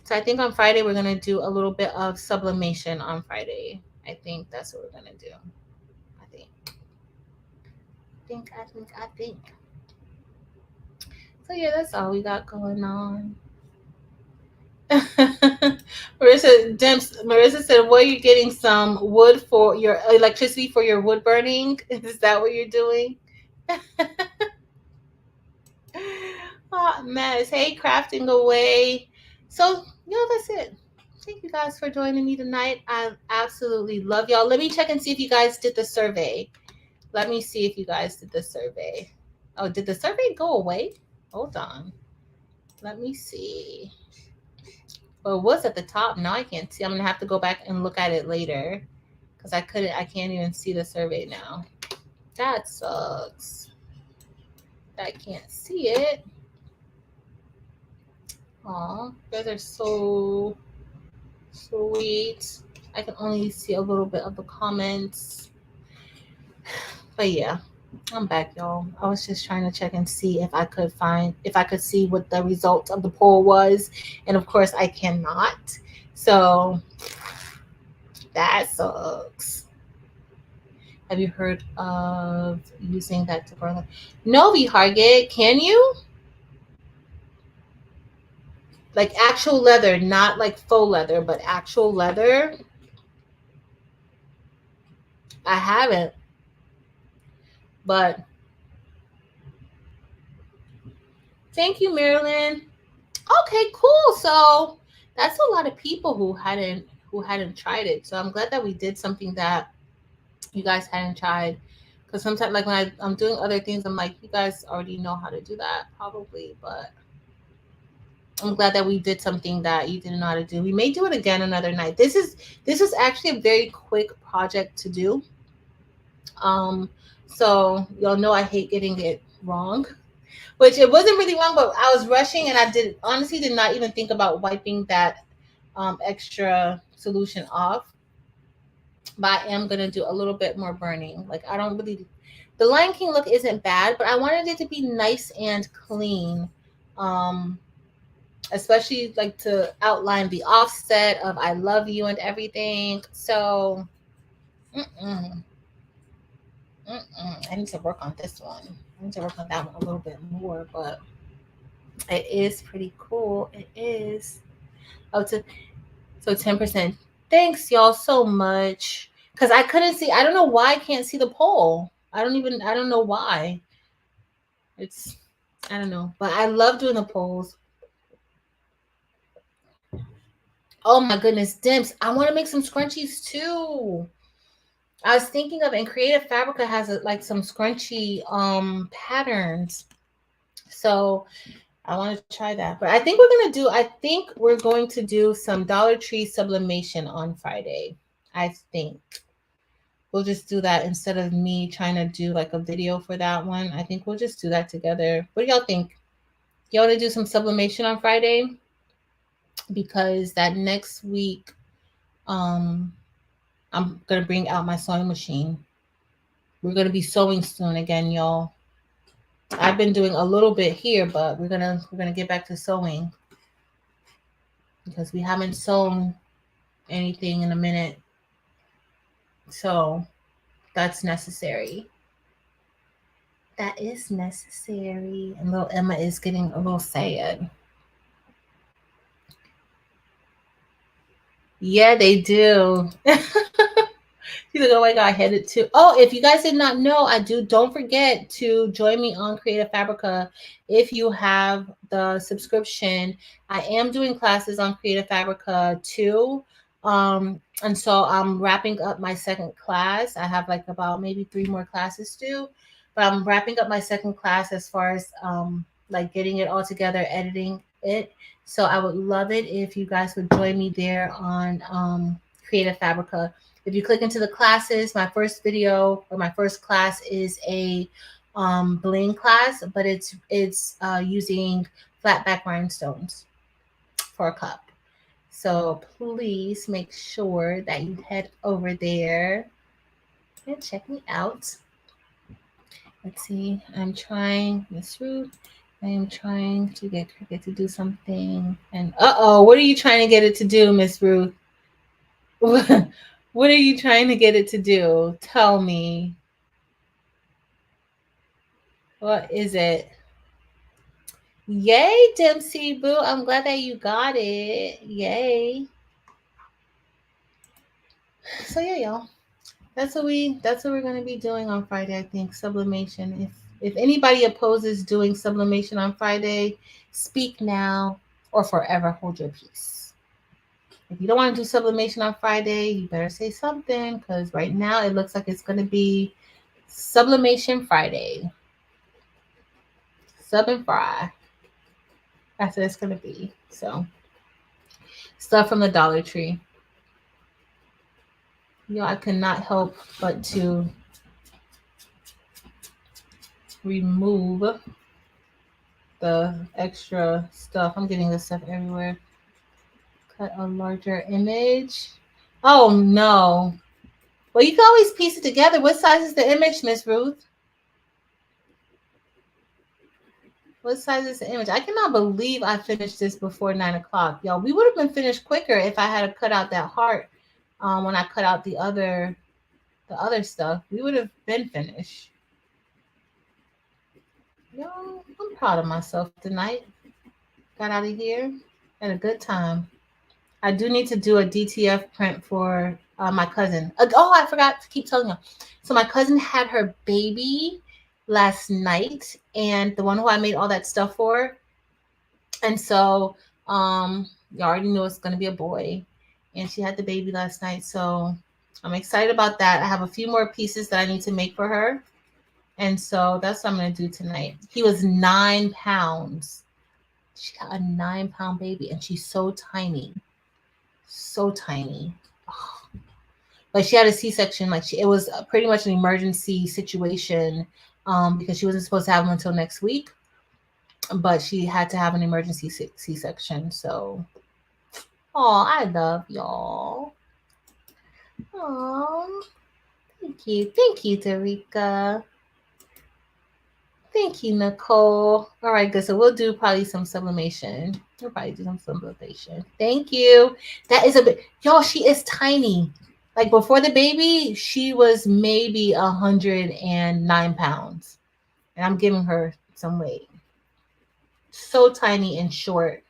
So I think on Friday we're gonna do a little bit of sublimation on Friday. I think that's what we're gonna do. I think. So yeah, that's all we got going on. Marissa said, "What are you getting some wood for your electricity for your wood burning? Is that what you're doing?" Hot mess. Hey, crafting away. So, that's it. Thank you guys for joining me tonight. I absolutely love y'all. Let me check and see if you guys did the survey. Let me see if you guys did the survey. Oh, did the survey go away? Hold on. Let me see. Well, it was at the top. Now I can't see. I'm going to have to go back and look at it later because I can't even see the survey now. That sucks. I can't see it. Aw, you guys are so sweet. I can only see a little bit of the comments. But yeah, I'm back, y'all. I was just trying to check and see if I could see what the result of the poll was. And of course I cannot. So that sucks. Have you heard of using that to burn? No, Hargit, can you? Like actual leather, not like faux leather, but actual leather. I haven't. But thank you, Marilyn. Okay, cool. So that's a lot of people who hadn't tried it. So I'm glad that we did something that you guys hadn't tried. Because sometimes, like when I'm doing other things, I'm like, you guys already know how to do that, probably. But I'm glad that we did something that you didn't know how to do. We may do it again another night. This is actually a very quick project to do. So y'all know I hate getting it wrong, which it wasn't really wrong, but I was rushing and I did not even think about wiping that extra solution off. But I am gonna do a little bit more burning. Like I don't really, the Lion King look isn't bad, but I wanted it to be nice and clean. Um, Especially like to outline the offset of I love you and everything. So mm-mm, I need to work on this one. I need to work on that one a little bit more, but it is pretty cool. It is. Oh, so 10%. Thanks y'all so much. Cause I couldn't see. I don't know why I can't see the poll. I don't know why. It's I don't know. But I love doing the polls. Oh my goodness, Dimps. I want to make some scrunchies too. I was thinking of, and Creative Fabrica has like some scrunchy patterns. So I want to try that. But I think we're going to do some Dollar Tree sublimation on Friday. I think we'll just do that instead of me trying to do like a video for that one. I think we'll just do that together. What do y'all think? Y'all want to do some sublimation on Friday? Because that next week, I'm gonna bring out my sewing machine. We're gonna be sewing soon again, y'all. I've been doing a little bit here, but we're gonna get back to sewing because we haven't sewn anything in a minute. So that's necessary. That is necessary. And little Emma is getting a little sad. Yeah, they do. She's like, oh my God, I headed to. Oh, if you guys did not know, don't forget to join me on Creative Fabrica if you have the subscription. I am doing classes on Creative Fabrica too. And so I'm wrapping up my second class. I have like about maybe 3 more classes to do, but I'm wrapping up my second class as far as like getting it all together, editing it. So I would love it if you guys would join me there on Creative Fabrica. If you click into the classes, my first video or my first class is a bling class, but it's using flat back rhinestones for a cup. So please make sure that you head over there and check me out. Let's see. I'm trying, Miss Ruth. I am trying to get Cricut to do something. And what are you trying to get it to do, Miss Ruth? What are you trying to get it to do? Tell me. What is it? Yay, Dempsey Boo. I'm glad that you got it. Yay. So yeah, y'all. That's what we're gonna be doing on Friday, I think. Sublimation. If anybody opposes doing sublimation on Friday, speak now or forever hold your peace. If you don't want to do sublimation on Friday, you better say something, because right now it looks like it's going to be Sublimation Friday. Sub and fry. That's what it's going to be. So, stuff from the Dollar Tree. I cannot help but to remove the extra stuff. I'm getting this stuff everywhere. Cut a larger image. Oh, no. Well, you can always piece it together. What size is the image, Miss Ruth? What size is the image? I cannot believe I finished this before 9 o'clock. Y'all, we would have been finished quicker if I had cut out that heart when I cut out the other stuff. We would have been finished. Y'all, I'm proud of myself tonight. Got out of here. Had a good time. I do need to do a DTF print for my cousin. I forgot to keep telling you. So my cousin had her baby last night, and the one who I made all that stuff for. And so you already know it's going to be a boy. And she had the baby last night. So I'm excited about that. I have a few more pieces that I need to make for her. And so that's what I'm going to do tonight. He was 9 pounds. She got a 9-pound baby, and she's so tiny. So tiny. Oh. But she had a C-section. Like, it was pretty much an emergency situation, because she wasn't supposed to have him until next week. But she had to have an emergency C-section. So, oh, I love y'all. Oh, thank you. Thank you, Darika. Thank you, Nicole. All right, good. So we'll do probably some sublimation. We'll probably do some sublimation. Thank you. That is a bit, y'all, she is tiny. Like, before the baby, she was maybe 109 pounds. And I'm giving her some weight. So tiny and short.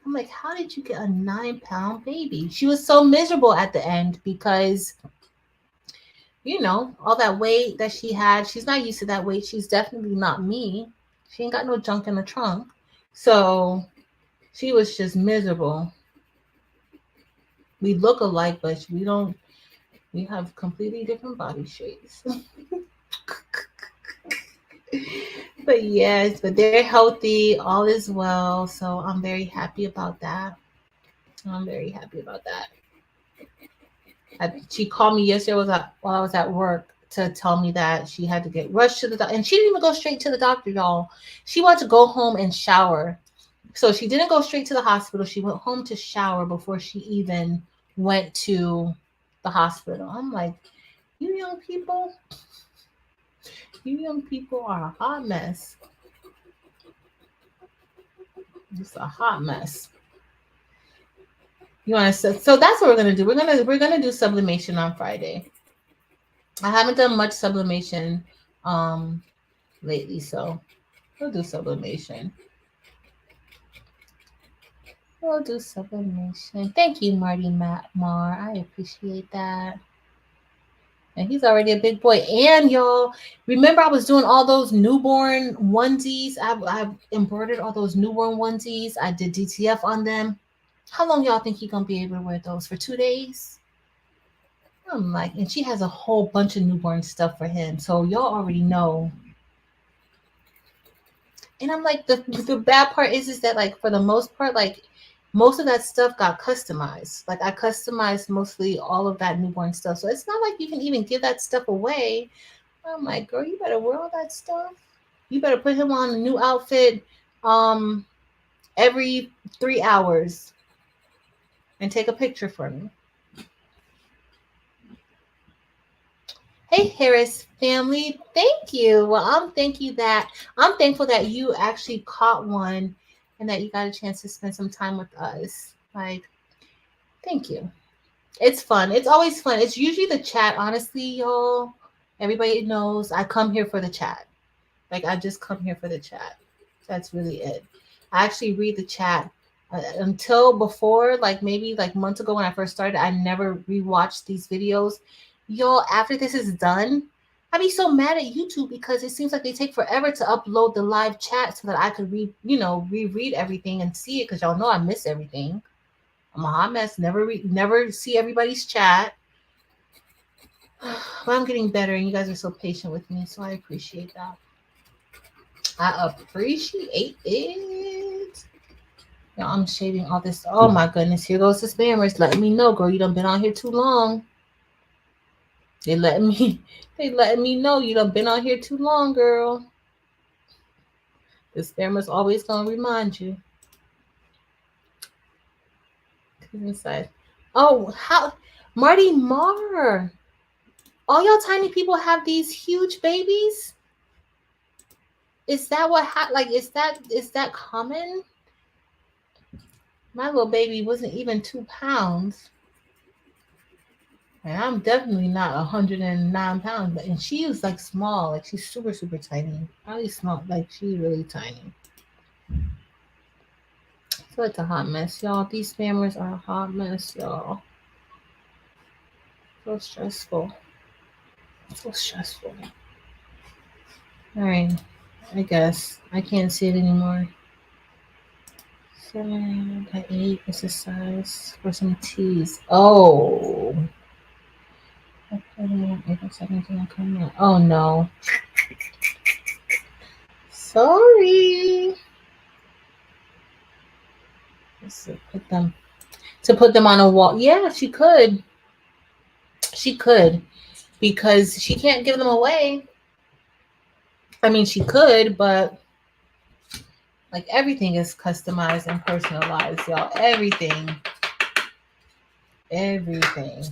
I'm like, how did you get a 9-pound baby? She was so miserable at the end because, you know, all that weight that she had, she's not used to that weight. She's definitely not me. She ain't got no junk in the trunk. So she was just miserable. We look alike, but we have completely different body shapes. But yes, but they're healthy. All is well. So I'm very happy about that. I'm very happy about that. She called me yesterday while I was at work to tell me that she had to get rushed to the doctor. And she didn't even go straight to the doctor, y'all. She wanted to go home and shower. So she didn't go straight to the hospital. She went home to shower before she even went to the hospital. I'm like, you young people are a hot mess. It's a hot mess. You want to? So that's what we're gonna do. We're gonna do sublimation on Friday. I haven't done much sublimation lately, so we'll do sublimation. We'll do sublimation. Thank you, Marty Mar. I appreciate that. And he's already a big boy. And y'all, remember I was doing all those newborn onesies? I've embroidered all those newborn onesies. I did DTF on them. How long y'all think he's gonna be able to wear those? For 2 days? I'm like, and she has a whole bunch of newborn stuff for him. So y'all already know. And I'm like, the bad part is that, like, for the most part, like, most of that stuff got customized. Like, I customized mostly all of that newborn stuff. So it's not like you can even give that stuff away. I'm like, girl, you better wear all that stuff. You better put him on a new outfit every 3 hours and take a picture for me. Hey, Harris family, thank you. Well, I'm thankful that you actually caught one and that you got a chance to spend some time with us. Like, thank you. It's fun. It's always fun. It's usually the chat, honestly, y'all. Everybody knows I come here for the chat. Like, I just come here for the chat. That's really it. I actually read the chat. Until before, like maybe like months ago when I first started, I never rewatched these videos. Y'all, after this is done, I'd be so mad at YouTube because it seems like they take forever to upload the live chat so that I could reread everything and see it, because y'all know I miss everything. I'm a hot mess. Never see everybody's chat. But I'm getting better, and you guys are so patient with me, so I appreciate that. I appreciate it. Y'all, I'm shaving all this. Oh my goodness, here goes the spammers letting me know, girl, you done been on here too long. They letting me know you done been on here too long, girl. The spammer's always gonna remind you. Inside. Oh, how Marty Mar. All y'all tiny people have these huge babies? Is that what is that common? My little baby wasn't even 2 pounds. And I'm definitely not 109 pounds, and she was like small, like she's super, super tiny. Probably small, like she's really tiny. So it's a hot mess, y'all. These spammers are a hot mess, y'all. So stressful. So stressful. All right. I guess I can't see it anymore. 7 by 8 is the size for some teas. Oh. Oh no. Sorry. to put them on a wall. Yeah, she could. She could, because she can't give them away. I mean, she could, but like everything is customized and personalized, y'all. Everything. Everything.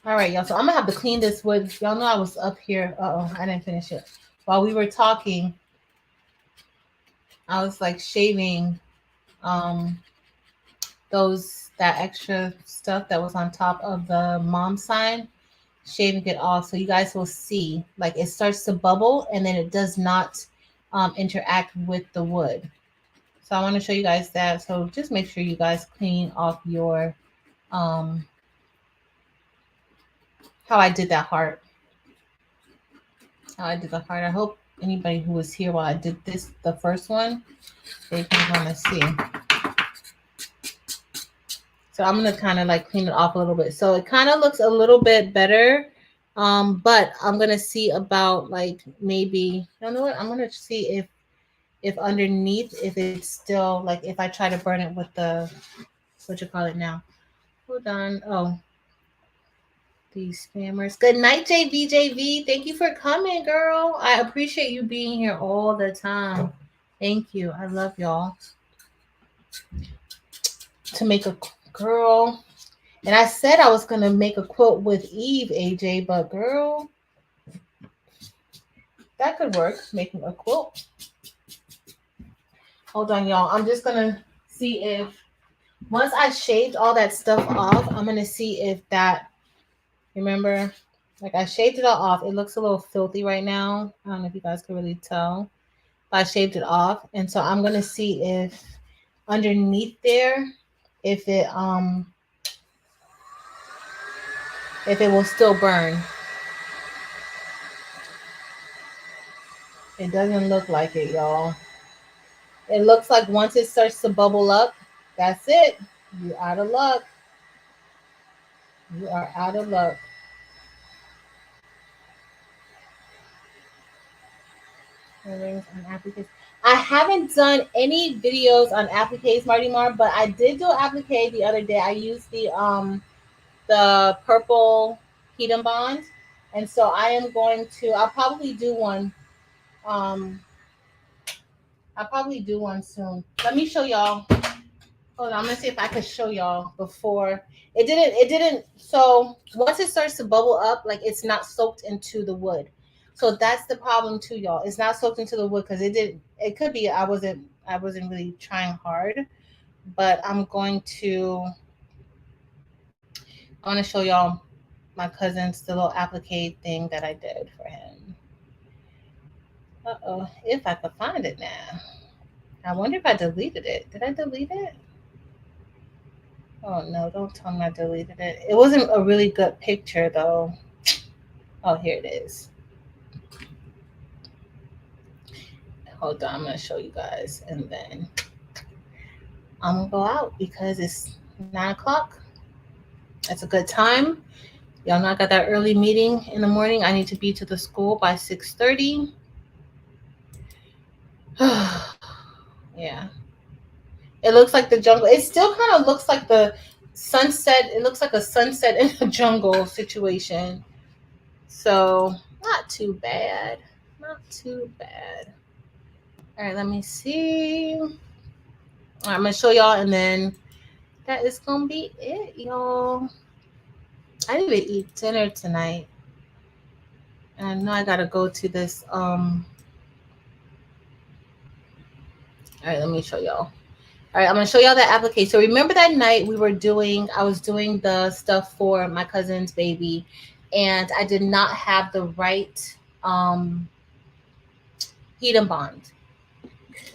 All right, y'all. So I'm gonna have to clean this wood. Y'all know I was up here. Uh-oh, I didn't finish it. While we were talking, I was like shaving that extra stuff that was on top of the mom sign, shaving it off so you guys will see like it starts to bubble and then it does not interact with the wood. So I want to show you guys that. So just make sure you guys clean off your how I did that heart. How I did the heart. I hope anybody who was here while I did this, the first one, they can kind of see. So I'm going to kind of like clean it off a little bit. So it kind of looks a little bit better. But I'm going to see about like maybe, you know what? I'm going to see if underneath, if it's still like, if I try to burn it with the, what you call it now? Hold on. Oh, these spammers. Good night, JVJV. Thank you for coming, girl. I appreciate you being here all the time. Thank you. I love y'all. To make a girl. And I said I was going to make a quote with Eve, AJ, but girl, that could work, making a quilt. Hold on, y'all. I'm just going to see if, once I shaved all that stuff off, I'm going to see if that, remember, like I shaved it all off. It looks a little filthy right now. I don't know if you guys can really tell. But I shaved it off. And so I'm going to see if underneath there, if it will still burn. It doesn't look like it, y'all. It looks like once it starts to bubble up, that's it. You're out of luck. You are out of luck. I haven't done any videos on appliques, Marty Mar, but I did do an applique the other day. I used the purple heat and bond, and so I am going to. I'll probably do one. I'll probably do one soon. Let me show y'all. Hold on, I'm gonna see if I can show y'all before. It didn't. So once it starts to bubble up, like it's not soaked into the wood. So that's the problem too, y'all. It's not soaked into the wood because it didn't. It could be I wasn't really trying hard, but I'm going to. I want to show y'all my cousin's the little applique thing that I did for him. Uh-oh, if I could find it now. I wonder if I deleted it. Did I delete it? Oh no, don't tell me I deleted it. It wasn't a really good picture though. Oh, here it is. Hold on, I'm gonna show you guys and then I'm gonna go out because it's 9 o'clock. That's a good time. Y'all know I got that early meeting in the morning. I need to be to the school by 6:30. Yeah. It looks like the jungle. It still kind of looks like the sunset. It looks like a sunset in a jungle situation. So not too bad. Not too bad. All right, let me see. All right, I'm going to show y'all and then that is going to be it, y'all. I need to eat dinner tonight. And I know I got to go to this. All right, let me show y'all. All right, I'm going to show y'all that application. So remember that night I was doing the stuff for my cousin's baby, and I did not have the right heat and bond.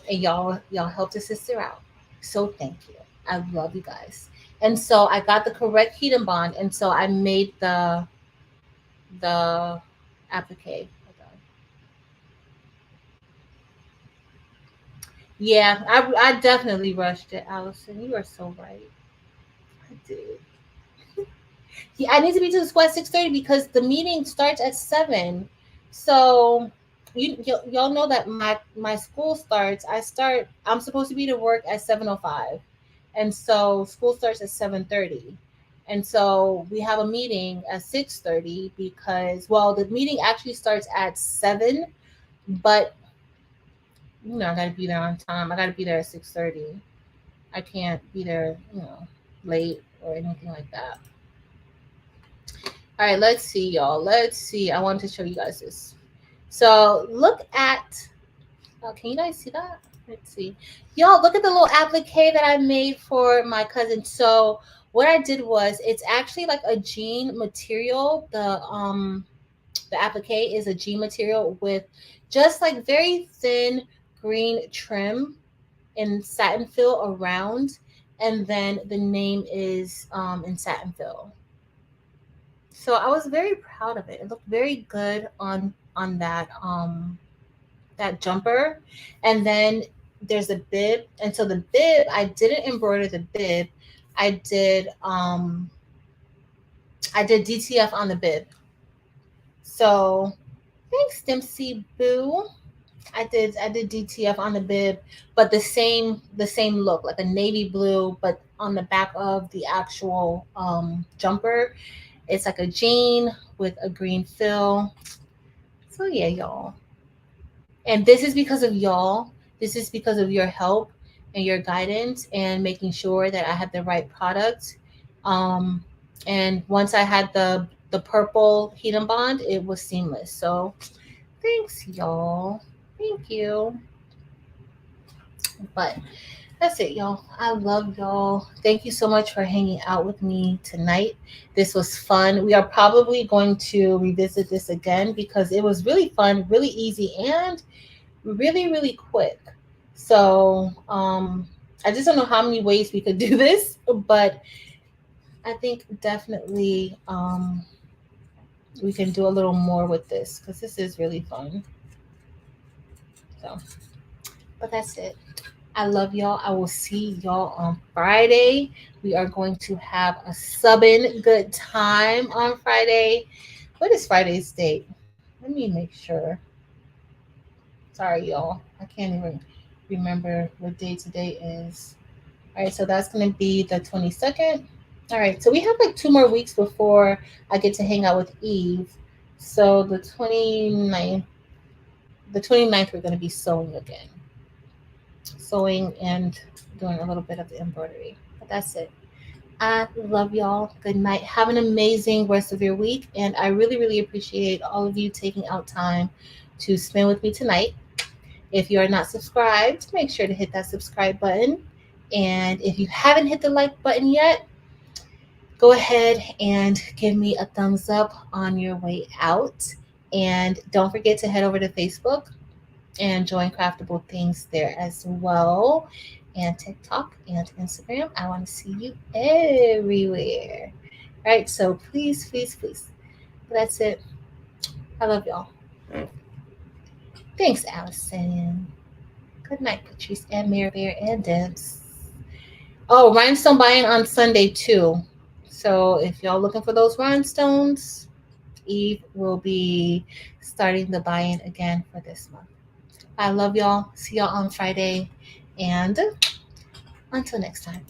And y'all helped a sister out. So thank you. I love you guys. And so I got the correct heat and bond, and so I made the applique. Yeah, I definitely rushed it, Allison. You are so right. I did. Yeah, I need to be to the school at 6:30 because the meeting starts at 7. So y'all know that my school starts. I'm supposed to be to work at 7:05. And so school starts at 7:30. And so we have a meeting at 6:30 because, well, the meeting actually starts at 7, but I got to be there on time. I got to be there at 6:30. I can't be there, late or anything like that. All right, let's see, y'all. Let's see. I wanted to show you guys this. So look at, can you guys see that? Let's see. Y'all, look at the little applique that I made for my cousin. So what I did was, it's actually like a jean material. The applique is a jean material with just like very thin green trim in satin fill around, and then the name is in satin fill. So I was very proud of it. It looked very good on that jumper. And then there's a bib, and so the bib, I didn't embroider the bib. I did DTF on the bib. So thanks, Dempsey Boo. I did DTF on the bib, but the same look, like a navy blue, but on the back of the actual jumper, it's like a jean with a green fill. So yeah, y'all. And this is because of y'all. This is because of your help and your guidance and making sure that I had the right product. And once I had the purple heat and bond, it was seamless. So thanks, y'all. Thank you. But that's it, y'all. I love y'all. Thank you so much for hanging out with me tonight. This was fun. We are probably going to revisit this again because it was really fun, really easy, and really, really quick. So I just don't know how many ways we could do this, but I think definitely we can do a little more with this because this is really fun. So, but that's it. I love y'all. I will see y'all on Friday. We are going to have a subbing good time on Friday. What is Friday's date? Let me make sure. Sorry, y'all. I can't even remember what day today is. All right, so that's going to be the 22nd. All right, so we have like 2 more weeks before I get to hang out with Eve. So the 29th, we're going to be sewing again. Sewing and doing a little bit of the embroidery. But that's it. I love y'all. Good night. Have an amazing rest of your week. And I really, really appreciate all of you taking out time to spend with me tonight. If you are not subscribed, make sure to hit that subscribe button. And if you haven't hit the like button yet, go ahead and give me a thumbs up on your way out. And don't forget to head over to Facebook and join Craftable Things there as well. And TikTok and Instagram. I want to see you everywhere. All right, so please, please, please. That's it. I love y'all. Thanks, Allison. Good night, Patrice and Mary Bear and Debs. Oh, rhinestone buying on Sunday too. So if y'all looking for those rhinestones, Eve will be starting the buy-in again for this month. I love y'all. See y'all on Friday. And until next time.